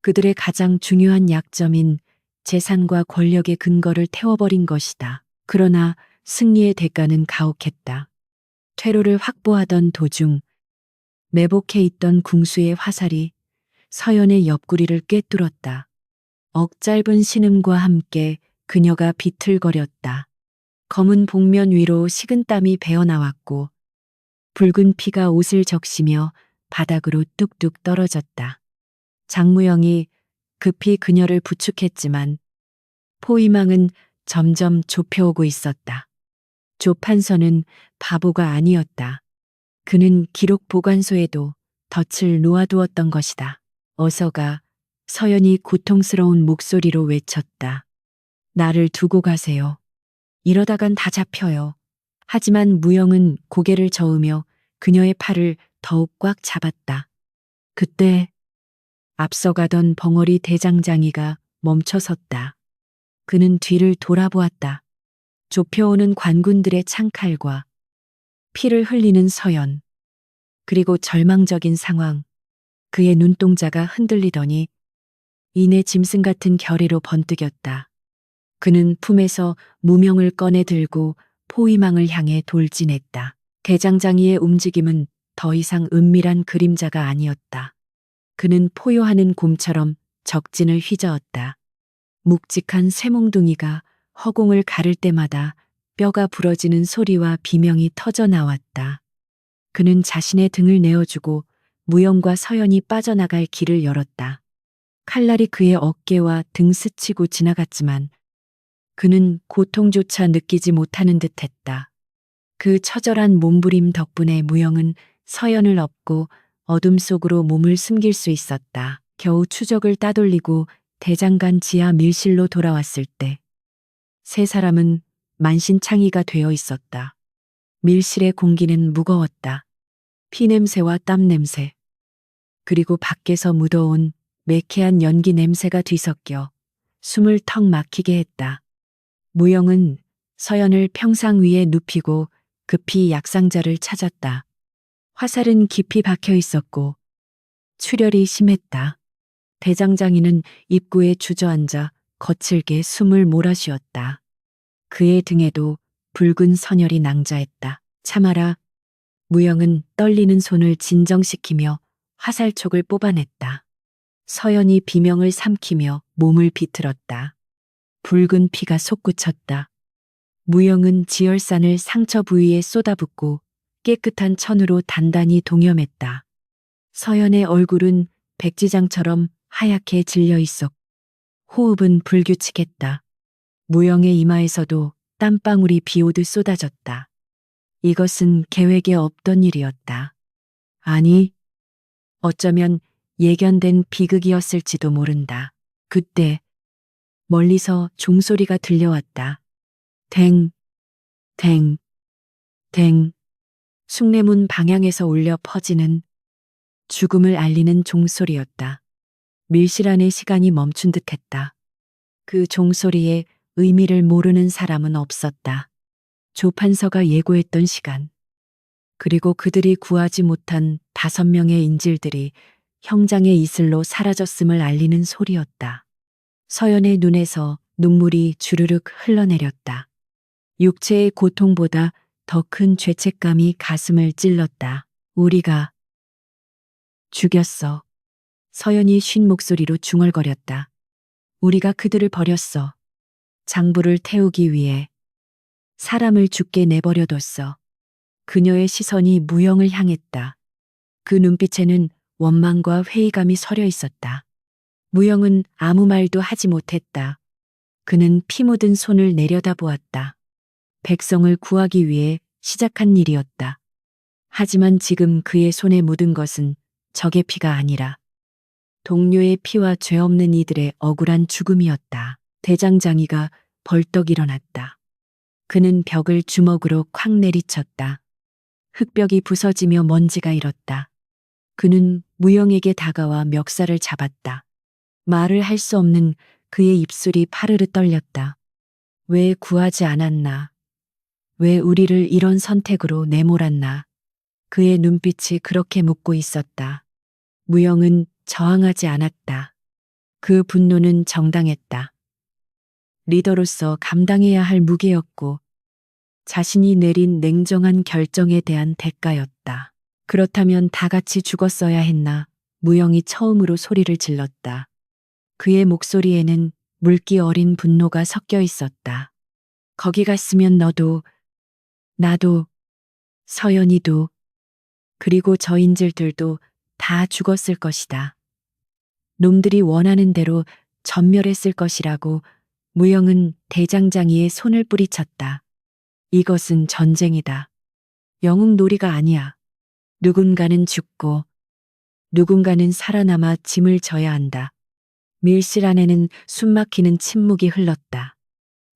그들의 가장 중요한 약점인 재산과 권력의 근거를 태워버린 것이다. 그러나 승리의 대가는 가혹했다. 퇴로를 확보하던 도중 매복해 있던 궁수의 화살이 서연의 옆구리를 꿰뚫었다. 억짧은 신음과 함께 그녀가 비틀거렸다. 검은 복면 위로 식은땀이 배어나왔고 붉은 피가 옷을 적시며 바닥으로 뚝뚝 떨어졌다. 장무영이 급히 그녀를 부축했지만 포위망은 점점 좁혀오고 있었다. 조 판서는 바보가 아니었다. 그는 기록 보관소에도 덫을 놓아두었던 것이다. 어서 가. 서연이 고통스러운 목소리로 외쳤다. 나를 두고 가세요. 이러다간 다 잡혀요. 하지만 무영은 고개를 저으며 그녀의 팔을 더욱 꽉 잡았다. 그때 앞서가던 벙어리 대장장이가 멈춰섰다. 그는 뒤를 돌아보았다. 좁혀오는 관군들의 창칼과 피를 흘리는 서연, 그리고 절망적인 상황. 그의 눈동자가 흔들리더니 이내 짐승 같은 결의로 번뜩였다. 그는 품에서 무명을 꺼내 들고 포위망을 향해 돌진했다. 대장장이의 움직임은 더 이상 은밀한 그림자가 아니었다. 그는 포효하는 곰처럼 적진을 휘저었다. 묵직한 쇠몽둥이가 허공을 가를 때마다 뼈가 부러지는 소리와 비명이 터져 나왔다. 그는 자신의 등을 내어주고 무영과 서연이 빠져나갈 길을 열었다. 칼날이 그의 어깨와 등 스치고 지나갔지만 그는 고통조차 느끼지 못하는 듯했다. 그 처절한 몸부림 덕분에 무영은 서연을 업고 어둠 속으로 몸을 숨길 수 있었다. 겨우 추적을 따돌리고 대장간 지하 밀실로 돌아왔을 때 세 사람은 만신창이가 되어 있었다. 밀실의 공기는 무거웠다. 피냄새와 땀냄새, 그리고 밖에서 묻어온 매캐한 연기 냄새가 뒤섞여 숨을 턱 막히게 했다. 무영은 서연을 평상 위에 눕히고 급히 약상자를 찾았다. 화살은 깊이 박혀 있었고 출혈이 심했다. 대장장이는 입구에 주저앉아 거칠게 숨을 몰아쉬었다. 그의 등에도 붉은 선혈이 낭자했다. 참아라. 무영은 떨리는 손을 진정시키며 화살촉을 뽑아냈다. 서연이 비명을 삼키며 몸을 비틀었다. 붉은 피가 솟구쳤다. 무영은 지열산을 상처 부위에 쏟아붓고 깨끗한 천으로 단단히 동여맸다. 서연의 얼굴은 백지장처럼 하얗게 질려 있었고 호흡은 불규칙했다. 무영의 이마에서도 땀방울이 비오듯 쏟아졌다. 이것은 계획에 없던 일이었다. 아니, 어쩌면 예견된 비극이었을지도 모른다. 그때 멀리서 종소리가 들려왔다. 댕, 댕, 댕. 숭례문 방향에서 울려 퍼지는 죽음을 알리는 종소리였다. 밀실 안의 시간이 멈춘 듯했다. 그 종소리에 의미를 모르는 사람은 없었다. 조 판서가 예고했던 시간, 그리고 그들이 구하지 못한 5명의 인질들이 형장의 이슬로 사라졌음을 알리는 소리였다. 서연의 눈에서 눈물이 주르륵 흘러내렸다. 육체의 고통보다 더 큰 죄책감이 가슴을 찔렀다. 우리가 죽였어. 서연이 쉰 목소리로 중얼거렸다. 우리가 그들을 버렸어. 장부를 태우기 위해 사람을 죽게 내버려뒀어. 그녀의 시선이 무영을 향했다. 그 눈빛에는 원망과 회의감이 서려 있었다. 무영은 아무 말도 하지 못했다. 그는 피 묻은 손을 내려다보았다. 백성을 구하기 위해 시작한 일이었다. 하지만 지금 그의 손에 묻은 것은 적의 피가 아니라 동료의 피와 죄 없는 이들의 억울한 죽음이었다. 대장장이가 벌떡 일어났다. 그는 벽을 주먹으로 콱 내리쳤다. 흙벽이 부서지며 먼지가 일었다. 그는 무영에게 다가와 멱살을 잡았다. 말을 할 수 없는 그의 입술이 파르르 떨렸다. 왜 구하지 않았나? 왜 우리를 이런 선택으로 내몰았나? 그의 눈빛이 그렇게 묻고 있었다. 무영은 저항하지 않았다. 그 분노는 정당했다. 리더로서 감당해야 할 무게였고 자신이 내린 냉정한 결정에 대한 대가였다. 그렇다면 다 같이 죽었어야 했나? 무영이 처음으로 소리를 질렀다. 그의 목소리에는 물기 어린 분노가 섞여 있었다. 거기 갔으면 너도, 나도, 서연이도, 그리고 저 인질들도 다 죽었을 것이다. 놈들이 원하는 대로 전멸했을 것이라고 무영은 대장장이의 손을 뿌리쳤다. 이것은 전쟁이다. 영웅놀이가 아니야. 누군가는 죽고 누군가는 살아남아 짐을 져야 한다. 밀실 안에는 숨막히는 침묵이 흘렀다.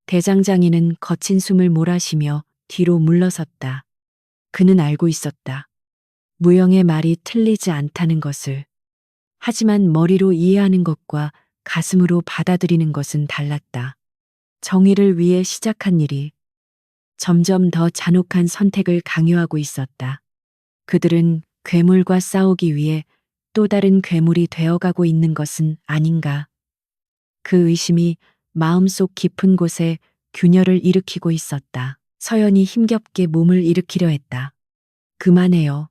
대장장이는 거친 숨을 몰아쉬며 뒤로 물러섰다. 그는 알고 있었다. 무영의 말이 틀리지 않다는 것을. 하지만 머리로 이해하는 것과 가슴으로 받아들이는 것은 달랐다. 정의를 위해 시작한 일이 점점 더 잔혹한 선택을 강요하고 있었다. 그들은 괴물과 싸우기 위해 또 다른 괴물이 되어가고 있는 것은 아닌가. 그 의심이 마음속 깊은 곳에 균열을 일으키고 있었다. 서연이 힘겹게 몸을 일으키려 했다. 그만해요.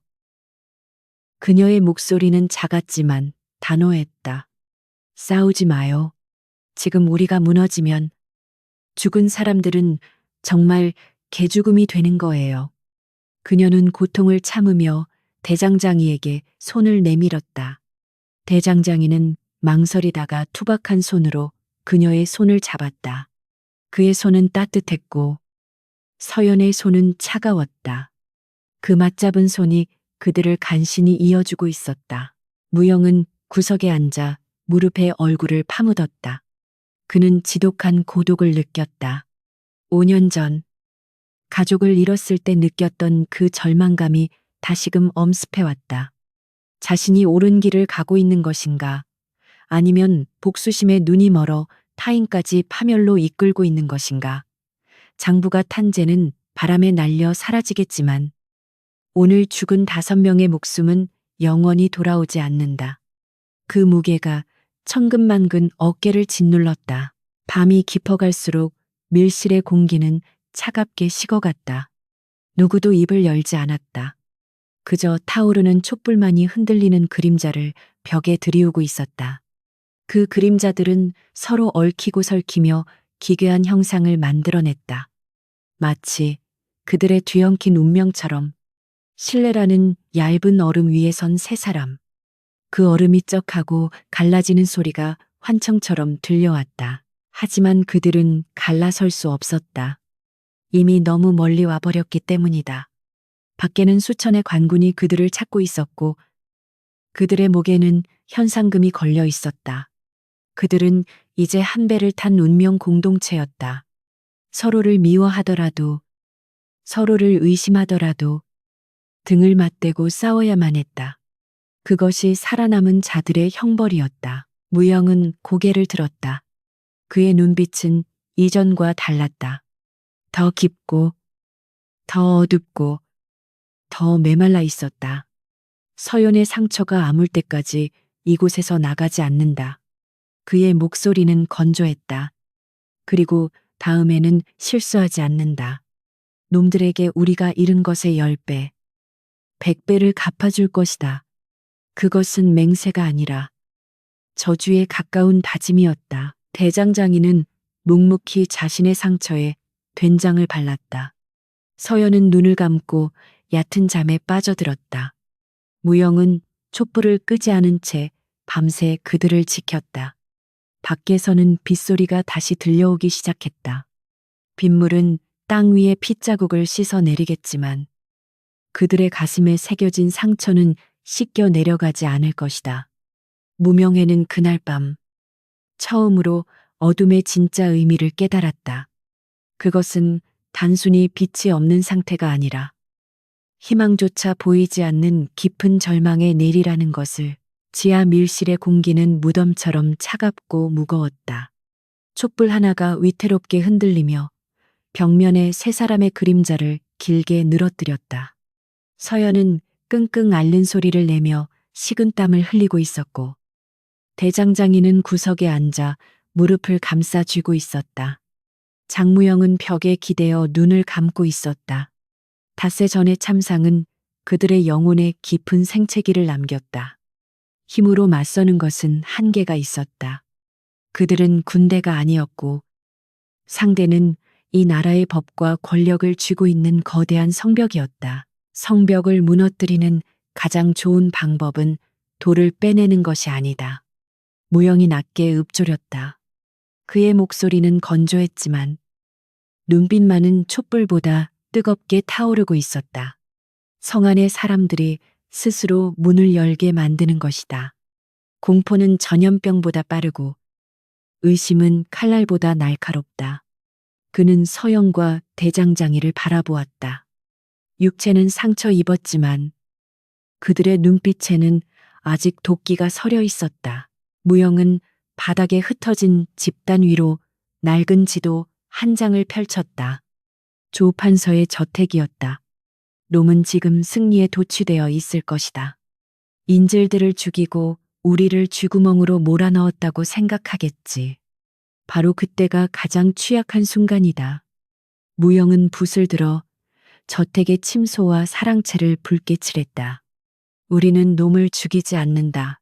그녀의 목소리는 작았지만 단호했다. 싸우지 마요. 지금 우리가 무너지면 죽은 사람들은 정말 개죽음이 되는 거예요. 그녀는 고통을 참으며 대장장이에게 손을 내밀었다. 대장장이는 망설이다가 투박한 손으로 그녀의 손을 잡았다. 그의 손은 따뜻했고 서연의 손은 차가웠다. 그 맞잡은 손이 그들을 간신히 이어주고 있었다. 무영은 구석에 앉아 무릎에 얼굴을 파묻었다. 그는 지독한 고독을 느꼈다. 5년 전 가족을 잃었을 때 느꼈던 그 절망감이 다시금 엄습해왔다. 자신이 옳은 길을 가고 있는 것인가? 아니면 복수심에 눈이 멀어 타인까지 파멸로 이끌고 있는 것인가? 장부가 탄 죄는 바람에 날려 사라지겠지만 오늘 죽은 5명의 목숨은 영원히 돌아오지 않는다. 그 무게가 천근만근 어깨를 짓눌렀다. 밤이 깊어갈수록 밀실의 공기는 차갑게 식어갔다. 누구도 입을 열지 않았다. 그저 타오르는 촛불만이 흔들리는 그림자를 벽에 들이우고 있었다. 그 그림자들은 서로 얽히고 설키며 기괴한 형상을 만들어냈다. 마치 그들의 뒤엉킨 운명처럼. 신뢰라는 얇은 얼음 위에 선 세 사람. 그 얼음이 쩍하고 갈라지는 소리가 환청처럼 들려왔다. 하지만 그들은 갈라설 수 없었다. 이미 너무 멀리 와버렸기 때문이다. 밖에는 수천의 관군이 그들을 찾고 있었고 그들의 목에는 현상금이 걸려 있었다. 그들은 이제 한 배를 탄 운명 공동체였다. 서로를 미워하더라도, 서로를 의심하더라도 등을 맞대고 싸워야만 했다. 그것이 살아남은 자들의 형벌이었다. 무영은 고개를 들었다. 그의 눈빛은 이전과 달랐다. 더 깊고, 더 어둡고, 더 메말라 있었다. 서연의 상처가 아물 때까지 이곳에서 나가지 않는다. 그의 목소리는 건조했다. 그리고 다음에는 실수하지 않는다. 놈들에게 우리가 잃은 것의 10배, 100배를 갚아줄 것이다. 그것은 맹세가 아니라 저주에 가까운 다짐이었다. 대장장이는 묵묵히 자신의 상처에 된장을 발랐다. 서연은 눈을 감고 얕은 잠에 빠져들었다. 무영은 촛불을 끄지 않은 채 밤새 그들을 지켰다. 밖에서는 빗소리가 다시 들려오기 시작했다. 빗물은 땅 위에 핏자국을 씻어 내리겠지만 그들의 가슴에 새겨진 상처는 씻겨 내려가지 않을 것이다. 무명해는 그날 밤 처음으로 어둠의 진짜 의미를 깨달았다. 그것은 단순히 빛이 없는 상태가 아니라 희망조차 보이지 않는 깊은 절망의 내리라는 것을. 지하 밀실의 공기는 무덤처럼 차갑고 무거웠다. 촛불 하나가 위태롭게 흔들리며 벽면에 세 사람의 그림자를 길게 늘어뜨렸다. 서연은 끙끙 앓는 소리를 내며 식은땀을 흘리고 있었고 대장장이는 구석에 앉아 무릎을 감싸 쥐고 있었다. 장무영은 벽에 기대어 눈을 감고 있었다. 닷새 전의 참상은 그들의 영혼에 깊은 생채기를 남겼다. 힘으로 맞서는 것은 한계가 있었다. 그들은 군대가 아니었고 상대는 이 나라의 법과 권력을 쥐고 있는 거대한 성벽이었다. 성벽을 무너뜨리는 가장 좋은 방법은 돌을 빼내는 것이 아니다. 무영이 낮게 읊조렸다. 그의 목소리는 건조했지만 눈빛만은 촛불보다 뜨겁게 타오르고 있었다. 성 안의 사람들이 스스로 문을 열게 만드는 것이다. 공포는 전염병보다 빠르고 의심은 칼날보다 날카롭다. 그는 서영과 대장장이를 바라보았다. 육체는 상처 입었지만 그들의 눈빛에는 아직 도끼가 서려 있었다. 무영은 바닥에 흩어진 집단 위로 낡은 지도 한 장을 펼쳤다. 조 판서의 저택이었다. 놈은 지금 승리에 도취되어 있을 것이다. 인질들을 죽이고 우리를 쥐구멍으로 몰아넣었다고 생각하겠지. 바로 그때가 가장 취약한 순간이다. 무영은 붓을 들어 저택의 침소와 사랑채를 붉게 칠했다. 우리는 놈을 죽이지 않는다.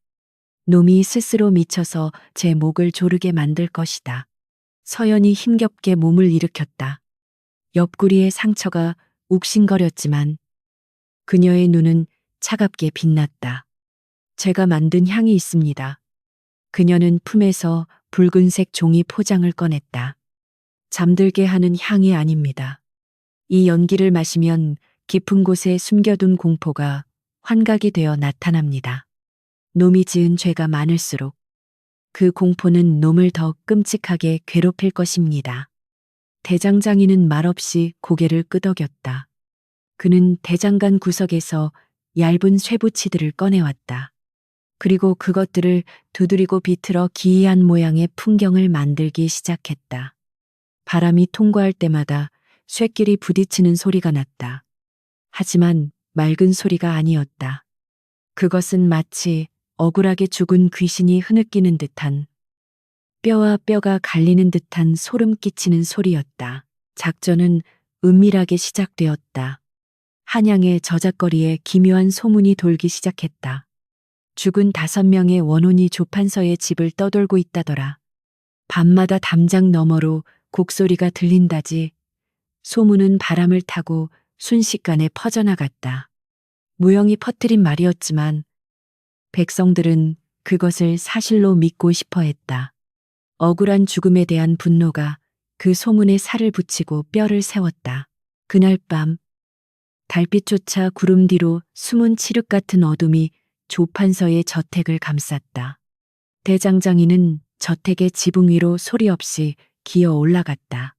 놈이 스스로 미쳐서 제 목을 조르게 만들 것이다. 서연이 힘겹게 몸을 일으켰다. 옆구리의 상처가 욱신거렸지만 그녀의 눈은 차갑게 빛났다. 제가 만든 향이 있습니다. 그녀는 품에서 붉은색 종이 포장을 꺼냈다. 잠들게 하는 향이 아닙니다. 이 연기를 마시면 깊은 곳에 숨겨둔 공포가 환각이 되어 나타납니다. 놈이 지은 죄가 많을수록 그 공포는 놈을 더 끔찍하게 괴롭힐 것입니다. 대장장이는 말없이 고개를 끄덕였다. 그는 대장간 구석에서 얇은 쇠붙이들을 꺼내왔다. 그리고 그것들을 두드리고 비틀어 기이한 모양의 풍경을 만들기 시작했다. 바람이 통과할 때마다 쇠끼리 부딪히는 소리가 났다. 하지만 맑은 소리가 아니었다. 그것은 마치 억울하게 죽은 귀신이 흐느끼는 듯한 뼈와 뼈가 갈리는 듯한 소름 끼치는 소리였다. 작전은 은밀하게 시작되었다. 한양의 저작거리에 기묘한 소문이 돌기 시작했다. 죽은 5명의 원혼이 조판서의 집을 떠돌고 있다더라. 밤마다 담장 너머로 곡소리가 들린다지. 소문은 바람을 타고 순식간에 퍼져나갔다. 무영이 퍼뜨린 말이었지만 백성들은 그것을 사실로 믿고 싶어 했다. 억울한 죽음에 대한 분노가 그 소문에 살을 붙이고 뼈를 세웠다. 그날 밤 달빛조차 구름 뒤로 숨은 칠흑 같은 어둠이 조판서의 저택을 감쌌다. 대장장이는 저택의 지붕 위로 소리 없이 기어 올라갔다.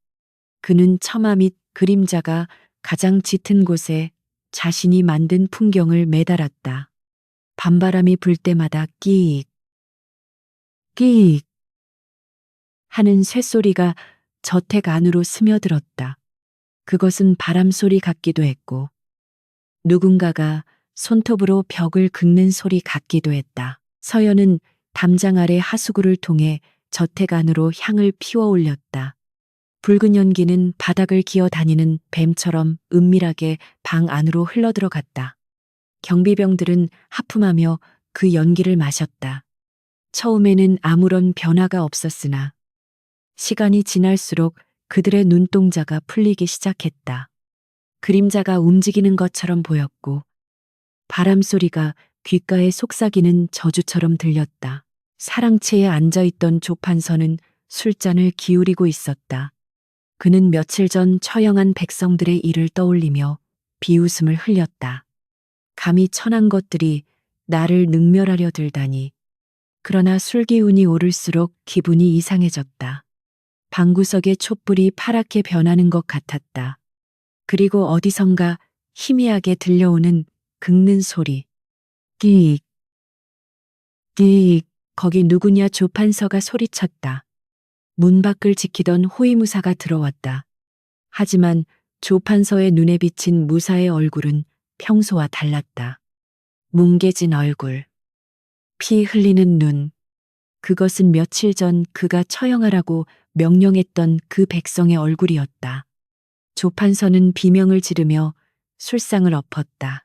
그는 처마 및 그림자가 가장 짙은 곳에 자신이 만든 풍경을 매달았다. 밤바람이 불 때마다 끼익, 끼익 하는 쇳소리가 저택 안으로 스며들었다. 그것은 바람소리 같기도 했고 누군가가 손톱으로 벽을 긁는 소리 같기도 했다. 서연은 담장 아래 하수구를 통해 저택 안으로 향을 피워 올렸다. 붉은 연기는 바닥을 기어 다니는 뱀처럼 은밀하게 방 안으로 흘러들어갔다. 경비병들은 하품하며 그 연기를 마셨다. 처음에는 아무런 변화가 없었으나 시간이 지날수록 그들의 눈동자가 풀리기 시작했다. 그림자가 움직이는 것처럼 보였고 바람소리가 귓가에 속삭이는 저주처럼 들렸다. 사랑채에 앉아있던 조판서는 술잔을 기울이고 있었다. 그는 며칠 전 처형한 백성들의 일을 떠올리며 비웃음을 흘렸다. 감히 천한 것들이 나를 능멸하려 들다니. 그러나 술기운이 오를수록 기분이 이상해졌다. 방구석의 촛불이 파랗게 변하는 것 같았다. 그리고 어디선가 희미하게 들려오는 긁는 소리. 끼익, 끼익, 거기 누구냐 조판서가 소리쳤다. 문 밖을 지키던 호위무사가 들어왔다. 하지만 조판서의 눈에 비친 무사의 얼굴은 평소와 달랐다. 뭉개진 얼굴, 피 흘리는 눈. 그것은 며칠 전 그가 처형하라고 명령했던 그 백성의 얼굴이었다. 조판서는 비명을 지르며 술상을 엎었다.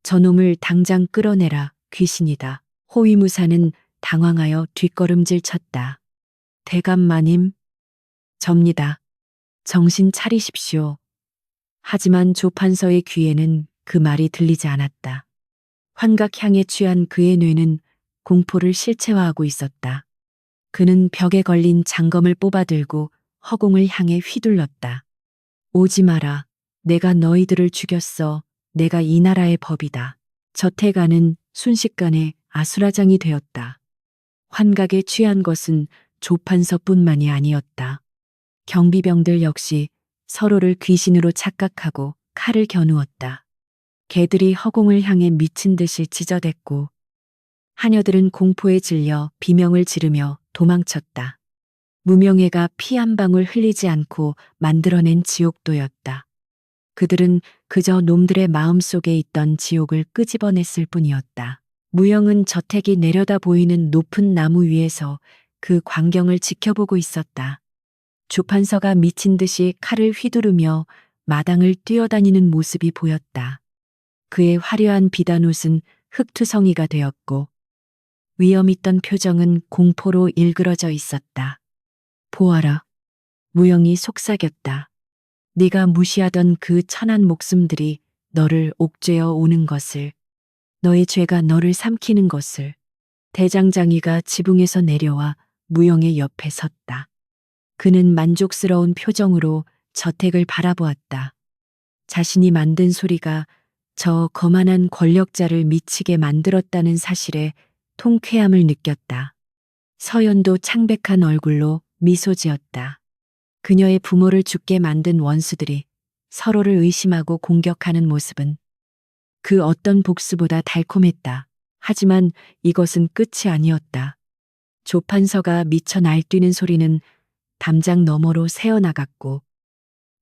저놈을 당장 끌어내라, 귀신이다. 호위무사는 당황하여 뒷걸음질 쳤다. 대감마님, 접니다. 정신 차리십시오. 하지만 조판서의 귀에는 그 말이 들리지 않았다. 환각향에 취한 그의 뇌는 공포를 실체화하고 있었다. 그는 벽에 걸린 장검을 뽑아들고 허공을 향해 휘둘렀다. 오지 마라. 내가 너희들을 죽였어. 내가 이 나라의 법이다. 저태가는 순식간에 아수라장이 되었다. 환각에 취한 것은 조판서뿐만이 아니었다. 경비병들 역시 서로를 귀신으로 착각하고 칼을 겨누었다. 개들이 허공을 향해 미친 듯이 짖어댔고 하녀들은 공포에 질려 비명을 지르며 도망쳤다. 무명해가 피 한 방울 흘리지 않고 만들어낸 지옥도였다. 그들은 그저 놈들의 마음속에 있던 지옥을 끄집어냈을 뿐이었다. 무영은 저택이 내려다 보이는 높은 나무 위에서 그 광경을 지켜보고 있었다. 조판서가 미친 듯이 칼을 휘두르며 마당을 뛰어다니는 모습이 보였다. 그의 화려한 비단옷은 흙투성이가 되었고 위험 있던 표정은 공포로 일그러져 있었다. 보아라. 무영이 속삭였다. 네가 무시하던 그 천한 목숨들이 너를 옥죄어 오는 것을, 너의 죄가 너를 삼키는 것을. 대장장이가 지붕에서 내려와 무영의 옆에 섰다. 그는 만족스러운 표정으로 저택을 바라보았다. 자신이 만든 소리가 저 거만한 권력자를 미치게 만들었다는 사실에 통쾌함을 느꼈다. 서연도 창백한 얼굴로 미소 지었다. 그녀의 부모를 죽게 만든 원수들이 서로를 의심하고 공격하는 모습은 그 어떤 복수보다 달콤했다. 하지만 이것은 끝이 아니었다. 조판서가 미쳐 날뛰는 소리는 담장 너머로 새어나갔고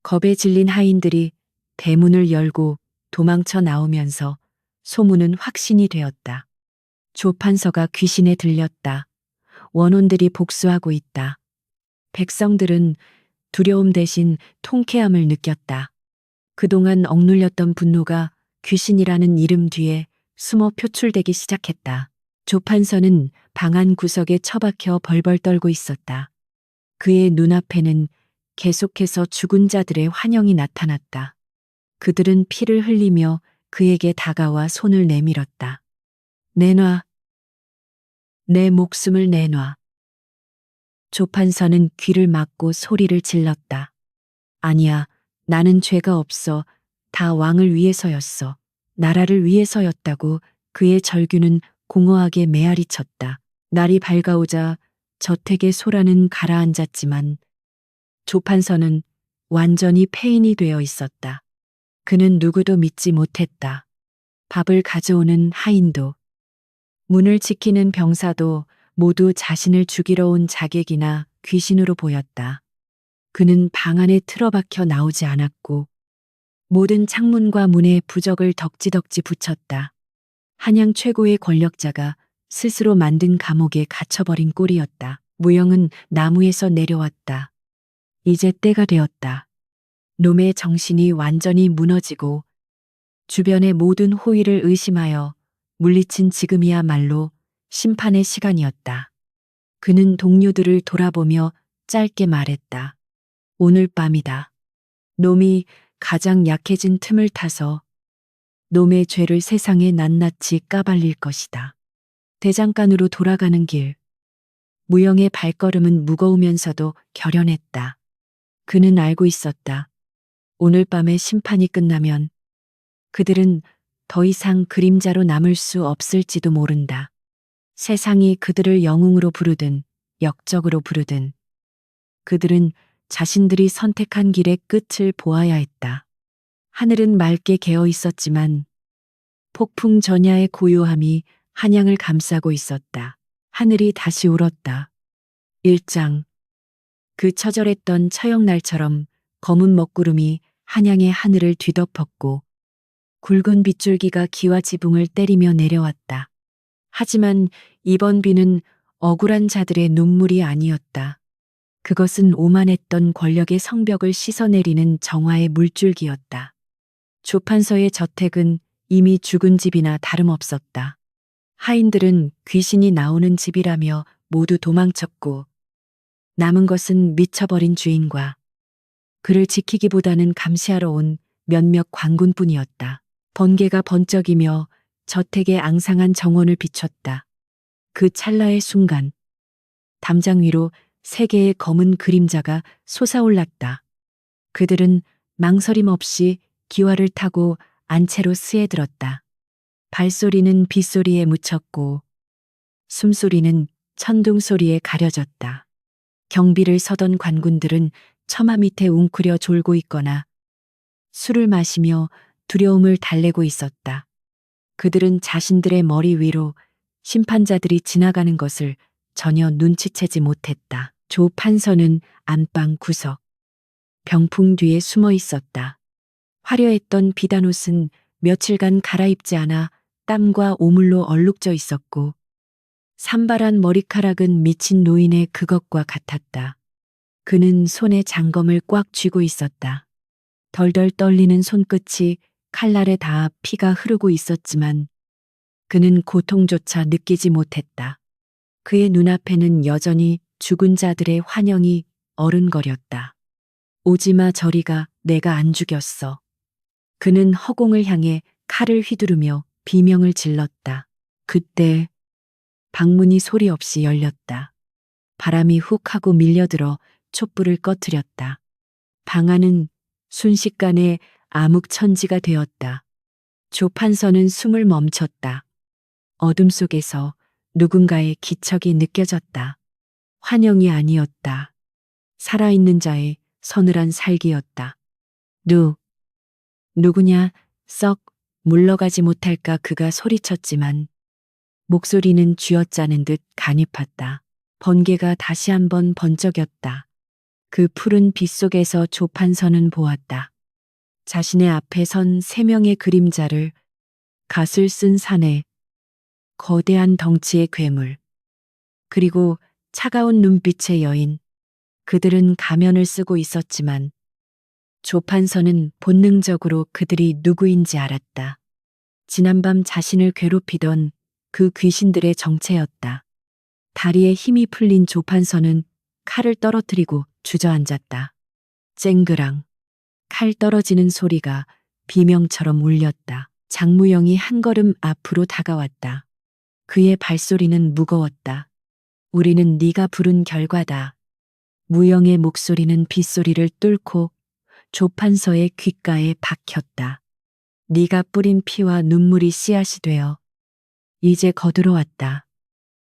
겁에 질린 하인들이 대문을 열고 도망쳐 나오면서 소문은 확신이 되었다. 조판서가 귀신에 들렸다. 원혼들이 복수하고 있다. 백성들은 두려움 대신 통쾌함을 느꼈다. 그동안 억눌렸던 분노가 귀신이라는 이름 뒤에 숨어 표출되기 시작했다. 조판서는 방 안 구석에 처박혀 벌벌 떨고 있었다. 그의 눈앞에는 계속해서 죽은 자들의 환영이 나타났다. 그들은 피를 흘리며 그에게 다가와 손을 내밀었다. 내놔. 내 목숨을 내놔. 조판서는 귀를 막고 소리를 질렀다. 아니야, 나는 죄가 없어. 다 왕을 위해서였어. 나라를 위해서였다고. 그의 절규는 공허하게 메아리 쳤다. 날이 밝아오자 저택의 소라는 가라앉았지만 조판서는 완전히 폐인이 되어 있었다. 그는 누구도 믿지 못했다. 밥을 가져오는 하인도, 문을 지키는 병사도 모두 자신을 죽이러 온 자객이나 귀신으로 보였다. 그는 방 안에 틀어박혀 나오지 않았고 모든 창문과 문에 부적을 덕지덕지 붙였다. 한양 최고의 권력자가 스스로 만든 감옥에 갇혀버린 꼴이었다. 무영은 나무에서 내려왔다. 이제 때가 되었다. 놈의 정신이 완전히 무너지고 주변의 모든 호의를 의심하여 물리친 지금이야말로 심판의 시간이었다. 그는 동료들을 돌아보며 짧게 말했다. 오늘 밤이다. 놈이 가장 약해진 틈을 타서 놈의 죄를 세상에 낱낱이 까발릴 것이다. 대장간으로 돌아가는 길. 무영의 발걸음은 무거우면서도 결연했다. 그는 알고 있었다. 오늘 밤에 심판이 끝나면 그들은 더 이상 그림자로 남을 수 없을지도 모른다. 세상이 그들을 영웅으로 부르든 역적으로 부르든 그들은 자신들이 선택한 길의 끝을 보아야 했다. 하늘은 맑게 개어 있었지만 폭풍 전야의 고요함이 한양을 감싸고 있었다. 하늘이 다시 울었다. 1장. 그 처절했던 처형날처럼 검은 먹구름이 한양의 하늘을 뒤덮었고 굵은 빗줄기가 기와 지붕을 때리며 내려왔다. 하지만 이번 비는 억울한 자들의 눈물이 아니었다. 그것은 오만했던 권력의 성벽을 씻어내리는 정화의 물줄기였다. 조판서의 저택은 이미 죽은 집이나 다름없었다. 하인들은 귀신이 나오는 집이라며 모두 도망쳤고 남은 것은 미쳐버린 주인과 그를 지키기보다는 감시하러 온 몇몇 관군뿐이었다. 번개가 번쩍이며 저택의 앙상한 정원을 비췄다. 그 찰나의 순간 담장 위로 세 개의 검은 그림자가 솟아올랐다. 그들은 망설임 없이 기와를 타고 안채로 스며들었다. 발소리는 빗소리에 묻혔고 숨소리는 천둥 소리에 가려졌다. 경비를 서던 관군들은 처마 밑에 웅크려 졸고 있거나 술을 마시며 두려움을 달래고 있었다. 그들은 자신들의 머리 위로 심판자들이 지나가는 것을 전혀 눈치채지 못했다. 조 판서는 안방 구석, 병풍 뒤에 숨어 있었다. 화려했던 비단옷은 며칠간 갈아입지 않아 땀과 오물로 얼룩져 있었고 산발한 머리카락은 미친 노인의 그것과 같았다. 그는 손에 장검을 꽉 쥐고 있었다. 덜덜 떨리는 손끝이 칼날에 닿아 피가 흐르고 있었지만 그는 고통조차 느끼지 못했다. 그의 눈앞에는 여전히 죽은 자들의 환영이 어른거렸다. 오지마 저리가, 내가 안 죽였어. 그는 허공을 향해 칼을 휘두르며 비명을 질렀다. 그때 방문이 소리 없이 열렸다. 바람이 훅 하고 밀려들어 촛불을 꺼뜨렸다. 방 안은 순식간에 암흑천지가 되었다. 조 판서는 숨을 멈췄다. 어둠 속에서 누군가의 기척이 느껴졌다. 환영이 아니었다. 살아있는 자의 서늘한 살기였다. 누구냐, 썩 물러가지 못할까 그가 소리쳤지만 목소리는 쥐어짜는 듯 가냘팠다. 번개가 다시 한번 번쩍였다. 그 푸른 빛 속에서 조 판서는 보았다. 자신의 앞에 선 세 명의 그림자를, 갓을 쓴 사내, 거대한 덩치의 괴물, 그리고 차가운 눈빛의 여인. 그들은 가면을 쓰고 있었지만 조 판서는 본능적으로 그들이 누구인지 알았다. 지난밤 자신을 괴롭히던 그 귀신들의 정체였다. 다리에 힘이 풀린 조 판서는 칼을 떨어뜨리고 주저앉았다. 쨍그랑 칼 떨어지는 소리가 비명처럼 울렸다. 장무영이 한 걸음 앞으로 다가왔다. 그의 발소리는 무거웠다. 우리는 네가 부른 결과다. 무영의 목소리는 빗소리를 뚫고 조 판서의 귓가에 박혔다. 네가 뿌린 피와 눈물이 씨앗이 되어 이제 거들어왔다.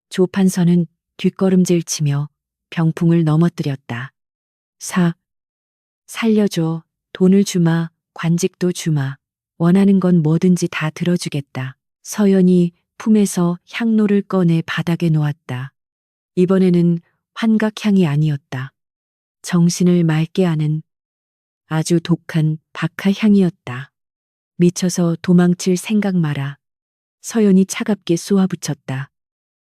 조 판서는 뒷걸음질 치며 병풍을 넘어뜨렸다. 살려줘. 돈을 주마. 관직도 주마. 원하는 건 뭐든지 다 들어주겠다. 서연이 품에서 향로를 꺼내 바닥에 놓았다. 이번에는 환각향이 아니었다. 정신을 맑게 하는 아주 독한 박하향이었다. 미쳐서 도망칠 생각 마라. 서연이 차갑게 쏘아붙였다.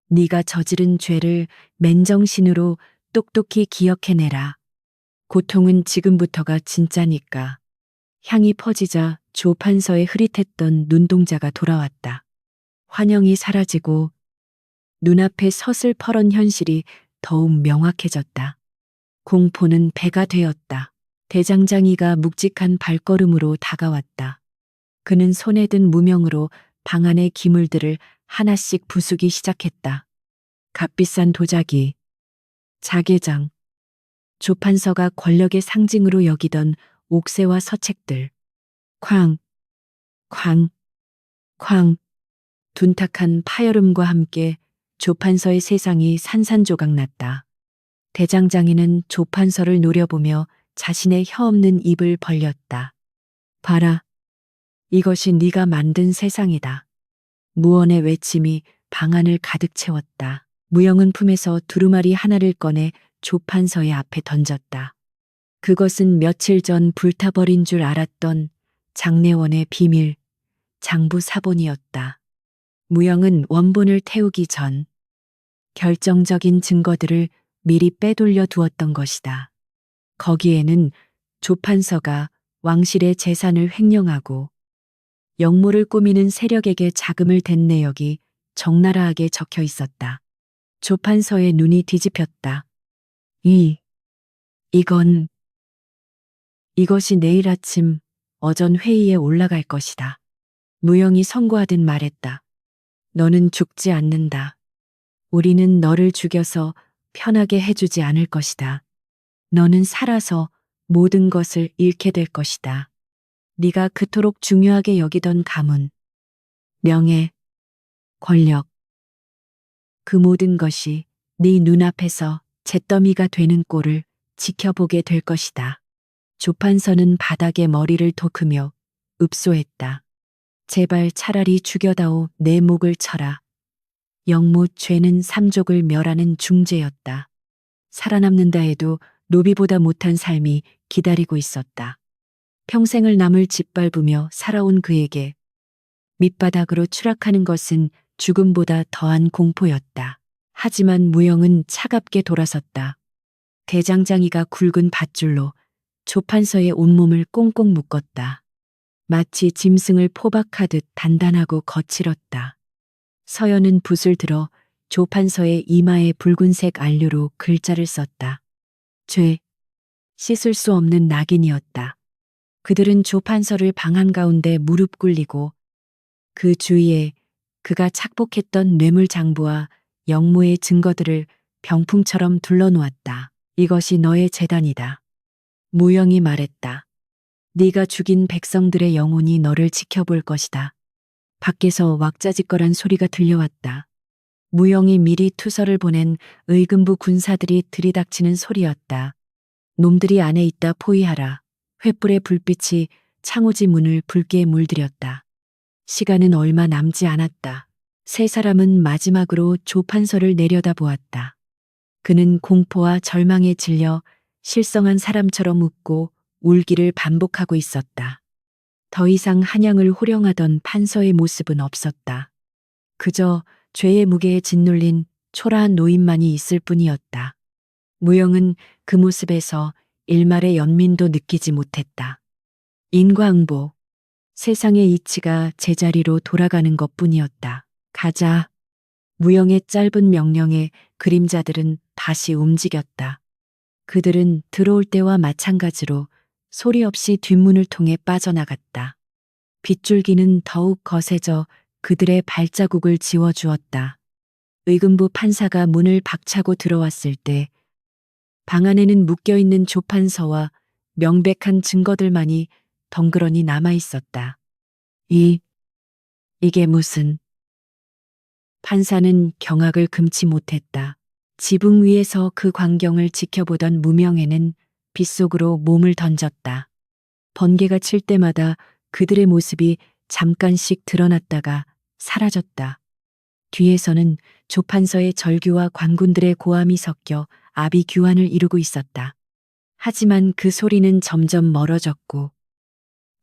네가 저지른 죄를 맨정신으로 똑똑히 기억해내라. 고통은 지금부터가 진짜니까. 향이 퍼지자 조 판서의 흐릿했던 눈동자가 돌아왔다. 환영이 사라지고 눈앞에 서슬퍼런 현실이 더욱 명확해졌다. 공포는 배가 되었다. 대장장이가 묵직한 발걸음으로 다가왔다. 그는 손에 든 무명으로 방 안의 기물들을 하나씩 부수기 시작했다. 값비싼 도자기, 자개장, 조 판서가 권력의 상징으로 여기던 옥새와 서책들, 쾅, 쾅, 쾅, 둔탁한 파열음과 함께 조 판서의 세상이 산산조각났다. 대장장이는 조 판서를 노려보며 자신의 혀 없는 입을 벌렸다. 봐라. 이것이 네가 만든 세상이다. 무언의 외침이 방 안을 가득 채웠다. 무영은 품에서 두루마리 하나를 꺼내 조 판서의 앞에 던졌다. 그것은 며칠 전 불타버린 줄 알았던 장내원의 비밀, 장부 사본이었다. 무영은 원본을 태우기 전 결정적인 증거들을 미리 빼돌려 두었던 것이다. 거기에는 조 판서가 왕실의 재산을 횡령하고 역모를 꾸미는 세력에게 자금을 댄 내역이 적나라하게 적혀 있었다. 조 판서의 눈이 뒤집혔다. 이것이 내일 아침 어전 회의에 올라갈 것이다. 무영이 선고하듯 말했다. 너는 죽지 않는다. 우리는 너를 죽여서 편하게 해주지 않을 것이다. 너는 살아서 모든 것을 잃게 될 것이다. 네가 그토록 중요하게 여기던 가문, 명예, 권력, 그 모든 것이 네 눈앞에서 잿더미가 되는 꼴을 지켜보게 될 것이다. 조판서는 바닥에 머리를 도크며 읍소했다. 제발 차라리 죽여다오 내 목을 쳐라. 영무 죄는 삼족을 멸하는 중죄였다. 살아남는다 해도 노비보다 못한 삶이 기다리고 있었다. 평생을 남을 짓밟으며 살아온 그에게 밑바닥으로 추락하는 것은 죽음보다 더한 공포였다. 하지만 무영은 차갑게 돌아섰다. 대장장이가 굵은 밧줄로 조판서의 온몸을 꽁꽁 묶었다. 마치 짐승을 포박하듯 단단하고 거칠었다. 서연은 붓을 들어 조판서의 이마에 붉은색 안료로 글자를 썼다. 죄, 씻을 수 없는 낙인이었다. 그들은 조판서를 방 한가운데 무릎 꿇리고 그 주위에 그가 착복했던 뇌물장부와 영모의 증거들을 병풍처럼 둘러놓았다. 이것이 너의 재단이다. 무영이 말했다. 네가 죽인 백성들의 영혼이 너를 지켜볼 것이다. 밖에서 왁자지껄한 소리가 들려왔다. 무영이 미리 투서를 보낸 의금부 군사들이 들이닥치는 소리였다. 놈들이 안에 있다 포위하라. 횃불의 불빛이 창호지 문을 붉게 물들였다. 시간은 얼마 남지 않았다. 세 사람은 마지막으로 조판서를 내려다보았다. 그는 공포와 절망에 질려 실성한 사람처럼 웃고 울기를 반복하고 있었다. 더 이상 한양을 호령하던 판서의 모습은 없었다. 그저 죄의 무게에 짓눌린 초라한 노인만이 있을 뿐이었다. 무영은 그 모습에서 일말의 연민도 느끼지 못했다. 인과응보, 세상의 이치가 제자리로 돌아가는 것뿐이었다. 가자. 무영의 짧은 명령에 그림자들은 다시 움직였다. 그들은 들어올 때와 마찬가지로 소리 없이 뒷문을 통해 빠져나갔다. 빗줄기는 더욱 거세져 그들의 발자국을 지워주었다. 의금부 판사가 문을 박차고 들어왔을 때 방 안에는 묶여있는 조판서와 명백한 증거들만이 덩그러니 남아있었다. 이게 무슨... 판사는 경악을 금치 못했다. 지붕 위에서 그 광경을 지켜보던 무명에는 빗속으로 몸을 던졌다. 번개가 칠 때마다 그들의 모습이 잠깐씩 드러났다가 사라졌다. 뒤에서는 조판서의 절규와 관군들의 고함이 섞여 아비규환을 이루고 있었다. 하지만 그 소리는 점점 멀어졌고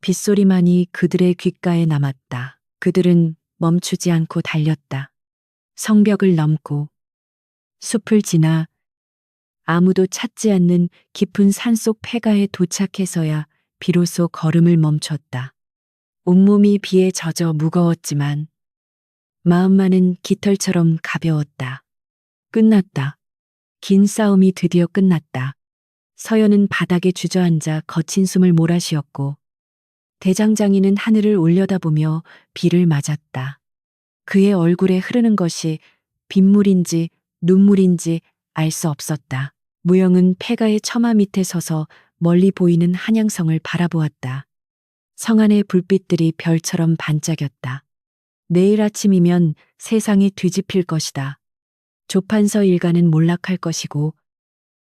빗소리만이 그들의 귓가에 남았다. 그들은 멈추지 않고 달렸다. 성벽을 넘고 숲을 지나 아무도 찾지 않는 깊은 산속 폐가에 도착해서야 비로소 걸음을 멈췄다. 온몸이 비에 젖어 무거웠지만 마음만은 깃털처럼 가벼웠다. 끝났다. 긴 싸움이 드디어 끝났다. 서연은 바닥에 주저앉아 거친 숨을 몰아쉬었고 대장장이는 하늘을 올려다보며 비를 맞았다. 그의 얼굴에 흐르는 것이 빗물인지 눈물인지 알 수 없었다. 무영은 폐가의 처마 밑에 서서 멀리 보이는 한양성을 바라보았다. 성 안의 불빛들이 별처럼 반짝였다. 내일 아침이면 세상이 뒤집힐 것이다. 조판서 일가는 몰락할 것이고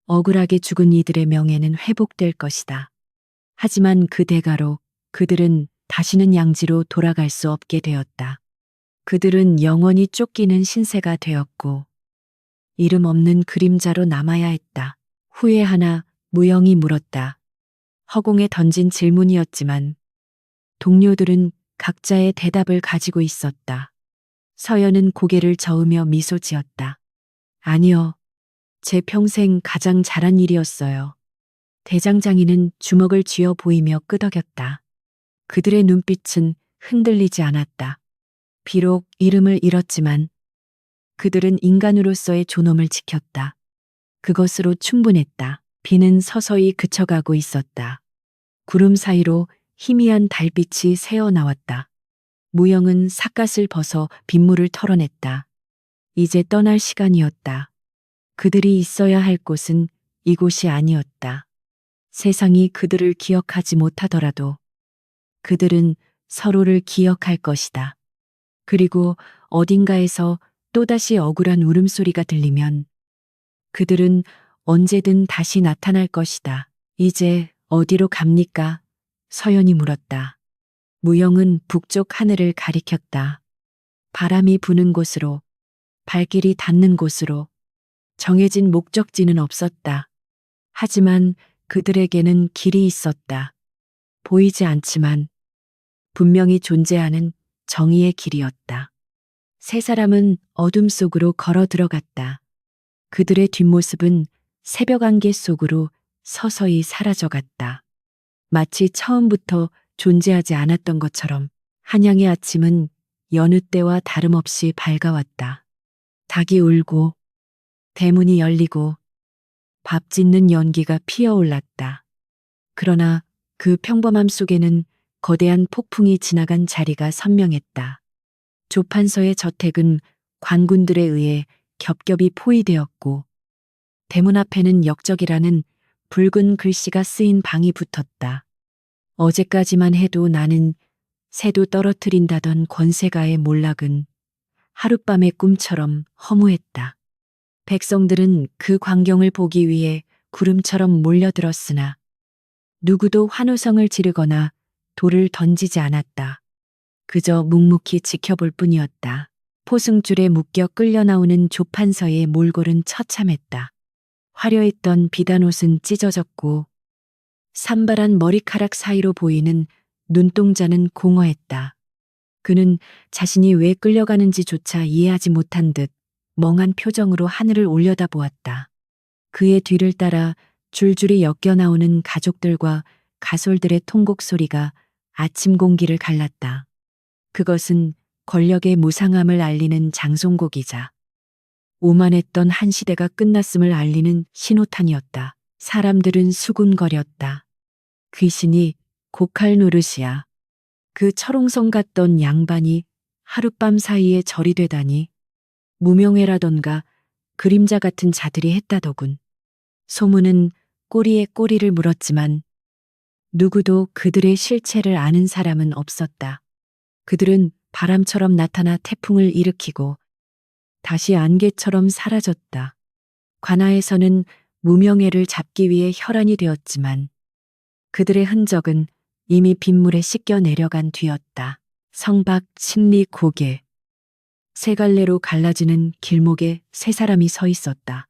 억울하게 죽은 이들의 명예는 회복될 것이다. 하지만 그 대가로 그들은 다시는 양지로 돌아갈 수 없게 되었다. 그들은 영원히 쫓기는 신세가 되었고 이름 없는 그림자로 남아야 했다. 후회하나 무영이 물었다. 허공에 던진 질문이었지만 동료들은 각자의 대답을 가지고 있었다. 서연은 고개를 저으며 미소 지었다. 아니요. 제 평생 가장 잘한 일이었어요. 대장장이는 주먹을 쥐어 보이며 끄덕였다. 그들의 눈빛은 흔들리지 않았다. 비록 이름을 잃었지만 그들은 인간으로서의 존엄을 지켰다. 그것으로 충분했다. 비는 서서히 그쳐가고 있었다. 구름 사이로 희미한 달빛이 새어나왔다. 무영은 삿갓을 벗어 빗물을 털어냈다. 이제 떠날 시간이었다. 그들이 있어야 할 곳은 이곳이 아니었다. 세상이 그들을 기억하지 못하더라도 그들은 서로를 기억할 것이다. 그리고 어딘가에서 또다시 억울한 울음소리가 들리면 그들은 언제든 다시 나타날 것이다. 이제 어디로 갑니까? 서연이 물었다. 무영은 북쪽 하늘을 가리켰다. 바람이 부는 곳으로, 발길이 닿는 곳으로. 정해진 목적지는 없었다. 하지만 그들에게는 길이 있었다. 보이지 않지만 분명히 존재하는 정의의 길이었다. 세 사람은 어둠 속으로 걸어 들어갔다. 그들의 뒷모습은 새벽 안개 속으로 서서히 사라져갔다. 마치 처음부터 존재하지 않았던 것처럼 한양의 아침은 여느 때와 다름없이 밝아왔다. 닭이 울고 대문이 열리고 밥 짓는 연기가 피어올랐다. 그러나 그 평범함 속에는 거대한 폭풍이 지나간 자리가 선명했다. 조판서의 저택은 관군들에 의해 겹겹이 포위되었고 대문 앞에는 역적이라는 붉은 글씨가 쓰인 방이 붙었다. 어제까지만 해도 나는 새도 떨어뜨린다던 권세가의 몰락은 하룻밤의 꿈처럼 허무했다. 백성들은 그 광경을 보기 위해 구름처럼 몰려들었으나 누구도 환호성을 지르거나 돌을 던지지 않았다. 그저 묵묵히 지켜볼 뿐이었다. 포승줄에 묶여 끌려 나오는 조판서의 몰골은 처참했다. 화려했던 비단옷은 찢어졌고 산발한 머리카락 사이로 보이는 눈동자는 공허했다. 그는 자신이 왜 끌려가는지조차 이해하지 못한 듯 멍한 표정으로 하늘을 올려다보았다. 그의 뒤를 따라 줄줄이 엮여나오는 가족들과 가솔들의 통곡 소리가 아침 공기를 갈랐다. 그것은 권력의 무상함을 알리는 장송곡이자 오만했던 한 시대가 끝났음을 알리는 신호탄이었다. 사람들은 수군거렸다. 귀신이 고칼 노릇이야. 그 철옹성 같던 양반이 하룻밤 사이에 절이 되다니. 무명회라던가 그림자 같은 자들이 했다더군. 소문은 꼬리에 꼬리를 물었지만 누구도 그들의 실체를 아는 사람은 없었다. 그들은 바람처럼 나타나 태풍을 일으키고 다시 안개처럼 사라졌다. 관아에서는 무명회를 잡기 위해 혈안이 되었지만 그들의 흔적은 이미 빗물에 씻겨 내려간 뒤였다. 성박 침리 고개. 세 갈래로 갈라지는 길목에 세 사람이 서 있었다.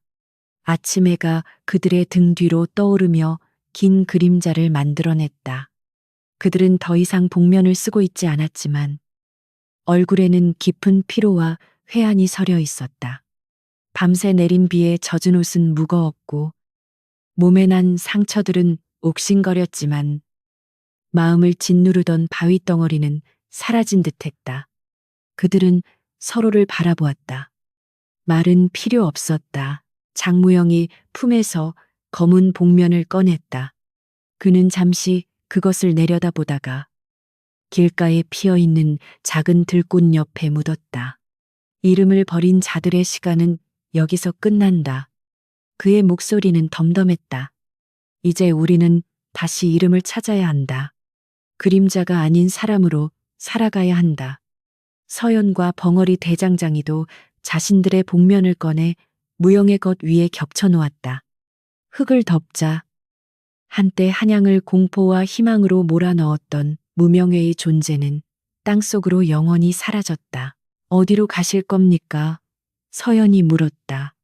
아침 해가 그들의 등 뒤로 떠오르며 긴 그림자를 만들어냈다. 그들은 더 이상 복면을 쓰고 있지 않았지만 얼굴에는 깊은 피로와 회한이 서려 있었다. 밤새 내린 비에 젖은 옷은 무거웠고 몸에 난 상처들은 옥신거렸지만 마음을 짓누르던 바위 덩어리는 사라진 듯했다. 그들은 서로를 바라보았다. 말은 필요 없었다. 장무영이 품에서 검은 복면을 꺼냈다. 그는 잠시 그것을 내려다보다가 길가에 피어있는 작은 들꽃 옆에 묻었다. 이름을 버린 자들의 시간은 여기서 끝난다. 그의 목소리는 덤덤했다. 이제 우리는 다시 이름을 찾아야 한다. 그림자가 아닌 사람으로 살아가야 한다. 서연과 벙어리 대장장이도 자신들의 복면을 꺼내 무영의 것 위에 겹쳐 놓았다. 흙을 덮자 한때 한양을 공포와 희망으로 몰아넣었던 무명회의 존재는 땅속으로 영원히 사라졌다. 어디로 가실 겁니까? 서연이 물었다.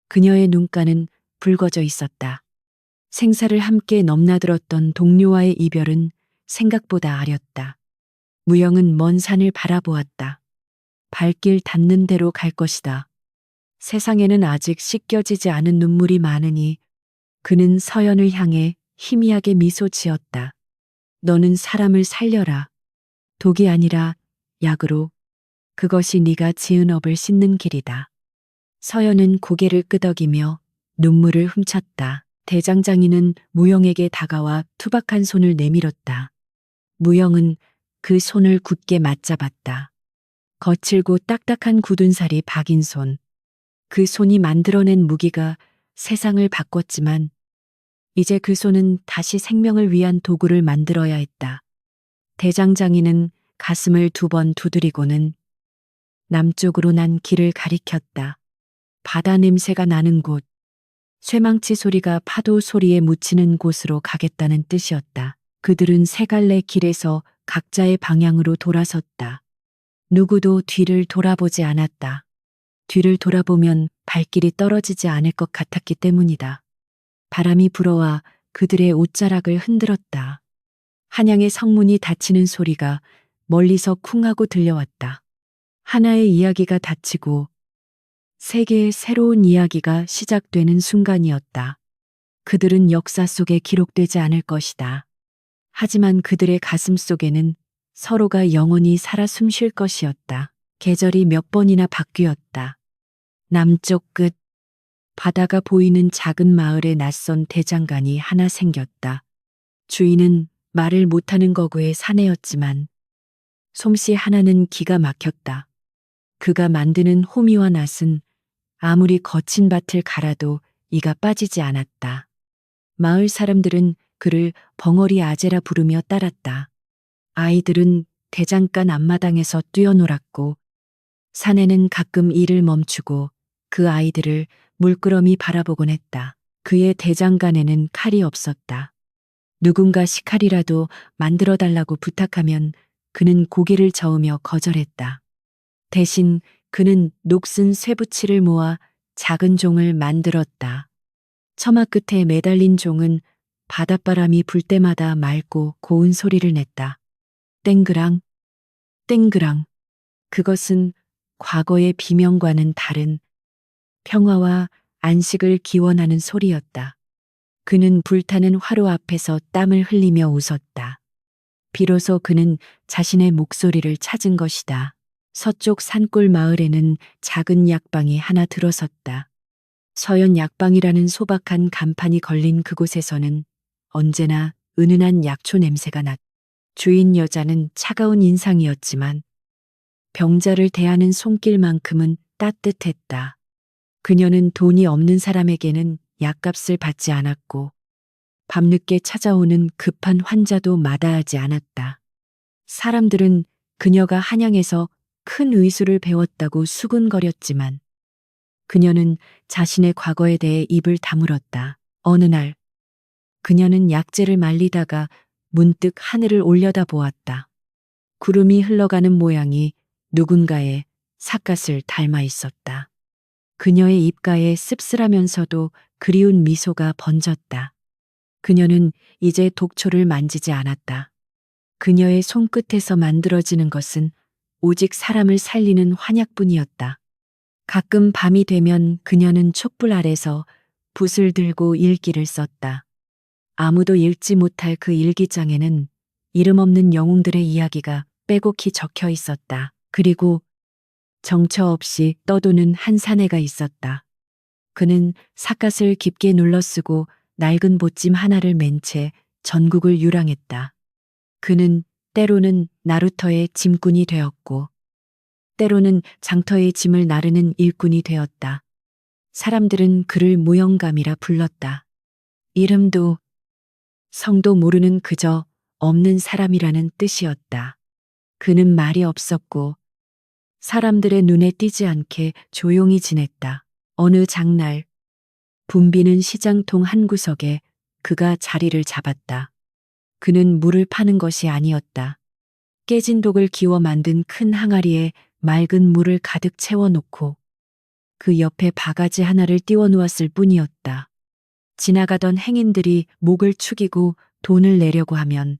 그녀의 눈가는 붉어져 있었다. 생사를 함께 넘나들었던 동료와의 이별은 생각보다 아렸다. 무영은 먼 산을 바라보았다. 발길 닿는 대로 갈 것이다. 세상에는 아직 씻겨지지 않은 눈물이 많으니 그는 서연을 향해 희미하게 미소 지었다. 너는 사람을 살려라. 독이 아니라 약으로. 그것이 네가 지은 업을 씻는 길이다. 서연은 고개를 끄덕이며 눈물을 훔쳤다. 대장장이는 무영에게 다가와 투박한 손을 내밀었다. 무영은 그 손을 굳게 맞잡았다. 거칠고 딱딱한 굳은 살이 박인 손. 그 손이 만들어낸 무기가 세상을 바꿨지만 이제 그 손은 다시 생명을 위한 도구를 만들어야 했다. 대장장이는 가슴을 2번 두드리고는 남쪽으로 난 길을 가리켰다. 바다 냄새가 나는 곳, 쇠망치 소리가 파도 소리에 묻히는 곳으로 가겠다는 뜻이었다. 그들은 세 갈래 길에서 각자의 방향으로 돌아섰다. 누구도 뒤를 돌아보지 않았다. 뒤를 돌아보면 발길이 떨어지지 않을 것 같았기 때문이다. 바람이 불어와 그들의 옷자락을 흔들었다. 한양의 성문이 닫히는 소리가 멀리서 쿵 하고 들려왔다. 하나의 이야기가 닫히고 세계의 새로운 이야기가 시작되는 순간이었다. 그들은 역사 속에 기록되지 않을 것이다. 하지만 그들의 가슴 속에는 서로가 영원히 살아 숨쉴 것이었다. 계절이 몇 번이나 바뀌었다. 남쪽 끝, 바다가 보이는 작은 마을에 낯선 대장간이 하나 생겼다. 주인은 말을 못하는 거구의 사내였지만 솜씨 하나는 기가 막혔다. 그가 만드는 호미와 낫은 아무리 거친 밭을 갈아도 이가 빠지지 않았다. 마을 사람들은 그를 벙어리 아재라 부르며 따랐다. 아이들은 대장간 앞마당에서 뛰어놀았고 사내는 가끔 일을 멈추고 그 아이들을 물끄러미 바라보곤 했다. 그의 대장간에는 칼이 없었다. 누군가 식칼이라도 만들어 달라고 부탁하면 그는 고개를 저으며 거절했다. 대신 그는 녹슨 쇠붙이를 모아 작은 종을 만들었다. 처마 끝에 매달린 종은 바닷바람이 불 때마다 맑고 고운 소리를 냈다. 땡그랑, 땡그랑. 그것은 과거의 비명과는 다른 평화와 안식을 기원하는 소리였다. 그는 불타는 화로 앞에서 땀을 흘리며 웃었다. 비로소 그는 자신의 목소리를 찾은 것이다. 서쪽 산골 마을에는 작은 약방이 하나 들어섰다. 서연 약방이라는 소박한 간판이 걸린 그곳에서는 언제나 은은한 약초 냄새가 났다. 주인 여자는 차가운 인상이었지만 병자를 대하는 손길만큼은 따뜻했다. 그녀는 돈이 없는 사람에게는 약값을 받지 않았고 밤늦게 찾아오는 급한 환자도 마다하지 않았다. 사람들은 그녀가 한양에서 큰 의술을 배웠다고 수군거렸지만 그녀는 자신의 과거에 대해 입을 다물었다. 어느 날 그녀는 약재를 말리다가 문득 하늘을 올려다보았다. 구름이 흘러가는 모양이 누군가의 삿갓을 닮아 있었다. 그녀의 입가에 씁쓸하면서도 그리운 미소가 번졌다. 그녀는 이제 독초를 만지지 않았다. 그녀의 손끝에서 만들어지는 것은 오직 사람을 살리는 환약뿐이었다. 가끔 밤이 되면 그녀는 촛불 아래서 붓을 들고 일기를 썼다. 아무도 읽지 못할 그 일기장에는 이름 없는 영웅들의 이야기가 빼곡히 적혀 있었다. 그리고 정처 없이 떠도는 한 사내가 있었다. 그는 삿갓을 깊게 눌러쓰고 낡은 보찜 하나를 맨 채 전국을 유랑했다. 그는 때로는 나루터의 짐꾼이 되었고 때로는 장터의 짐을 나르는 일꾼이 되었다. 사람들은 그를 무영감이라 불렀다. 이름도 성도 모르는 그저 없는 사람이라는 뜻이었다. 그는 말이 없었고 사람들의 눈에 띄지 않게 조용히 지냈다. 어느 장날 붐비는 시장통 한 구석에 그가 자리를 잡았다. 그는 물을 파는 것이 아니었다. 깨진 독을 기워 만든 큰 항아리에 맑은 물을 가득 채워놓고 그 옆에 바가지 하나를 띄워 놓았을 뿐이었다. 지나가던 행인들이 목을 축이고 돈을 내려고 하면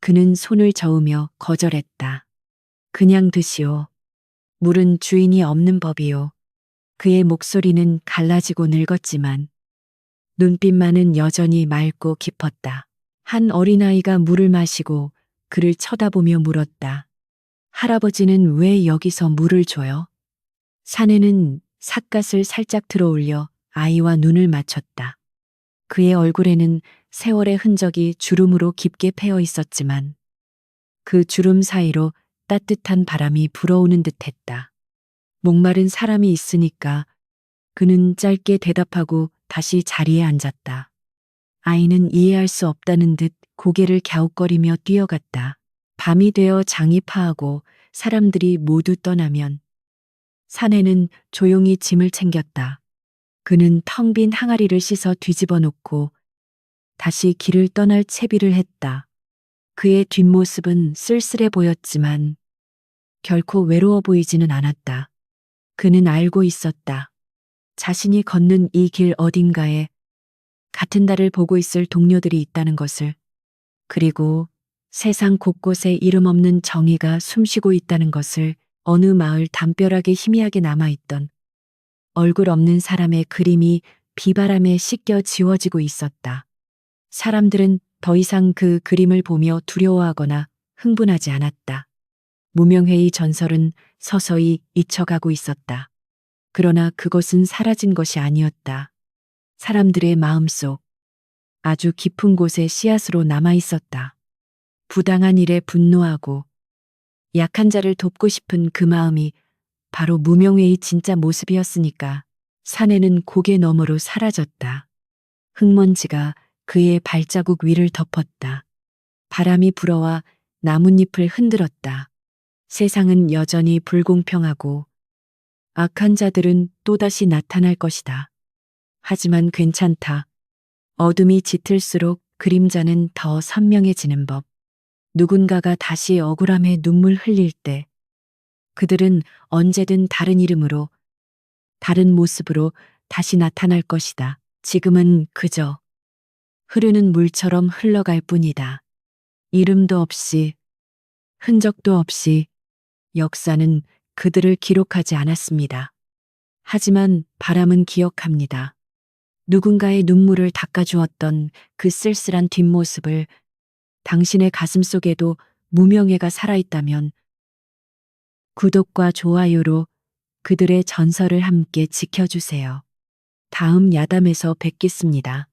그는 손을 저으며 거절했다. 그냥 드시오. 물은 주인이 없는 법이요. 그의 목소리는 갈라지고 늙었지만 눈빛만은 여전히 맑고 깊었다. 한 어린아이가 물을 마시고 그를 쳐다보며 물었다. 할아버지는 왜 여기서 물을 줘요? 사내는 삿갓을 살짝 들어올려 아이와 눈을 맞췄다. 그의 얼굴에는 세월의 흔적이 주름으로 깊게 패어 있었지만 그 주름 사이로 따뜻한 바람이 불어오는 듯했다. 목마른 사람이 있으니까 그는 짧게 대답하고 다시 자리에 앉았다. 아이는 이해할 수 없다는 듯 고개를 갸웃거리며 뛰어갔다. 밤이 되어 장이 파하고 사람들이 모두 떠나면 사내는 조용히 짐을 챙겼다. 그는 텅 빈 항아리를 씻어 뒤집어 놓고 다시 길을 떠날 채비를 했다. 그의 뒷모습은 쓸쓸해 보였지만 결코 외로워 보이지는 않았다. 그는 알고 있었다. 자신이 걷는 이 길 어딘가에 같은 달을 보고 있을 동료들이 있다는 것을, 그리고 세상 곳곳에 이름 없는 정의가 숨쉬고 있다는 것을. 어느 마을 담벼락에 희미하게 남아있던 얼굴 없는 사람의 그림이 비바람에 씻겨 지워지고 있었다. 사람들은 더 이상 그 그림을 보며 두려워하거나 흥분하지 않았다. 무명회의 전설은 서서히 잊혀가고 있었다. 그러나 그것은 사라진 것이 아니었다. 사람들의 마음속 아주 깊은 곳에 씨앗으로 남아 있었다. 부당한 일에 분노하고 약한 자를 돕고 싶은 그 마음이 바로 무명회의 진짜 모습이었으니까. 사내는 고개 너머로 사라졌다. 흙먼지가 그의 발자국 위를 덮었다. 바람이 불어와 나뭇잎을 흔들었다. 세상은 여전히 불공평하고 악한 자들은 또다시 나타날 것이다. 하지만 괜찮다. 어둠이 짙을수록 그림자는 더 선명해지는 법. 누군가가 다시 억울함에 눈물 흘릴 때 그들은 언제든 다른 이름으로, 다른 모습으로 다시 나타날 것이다. 지금은 그저 흐르는 물처럼 흘러갈 뿐이다. 이름도 없이, 흔적도 없이 역사는 그들을 기록하지 않았습니다. 하지만 바람은 기억합니다. 누군가의 눈물을 닦아주었던 그 쓸쓸한 뒷모습을. 당신의 가슴 속에도 무명예가 살아있다면 구독과 좋아요로 그들의 전설을 함께 지켜주세요. 다음 야담에서 뵙겠습니다.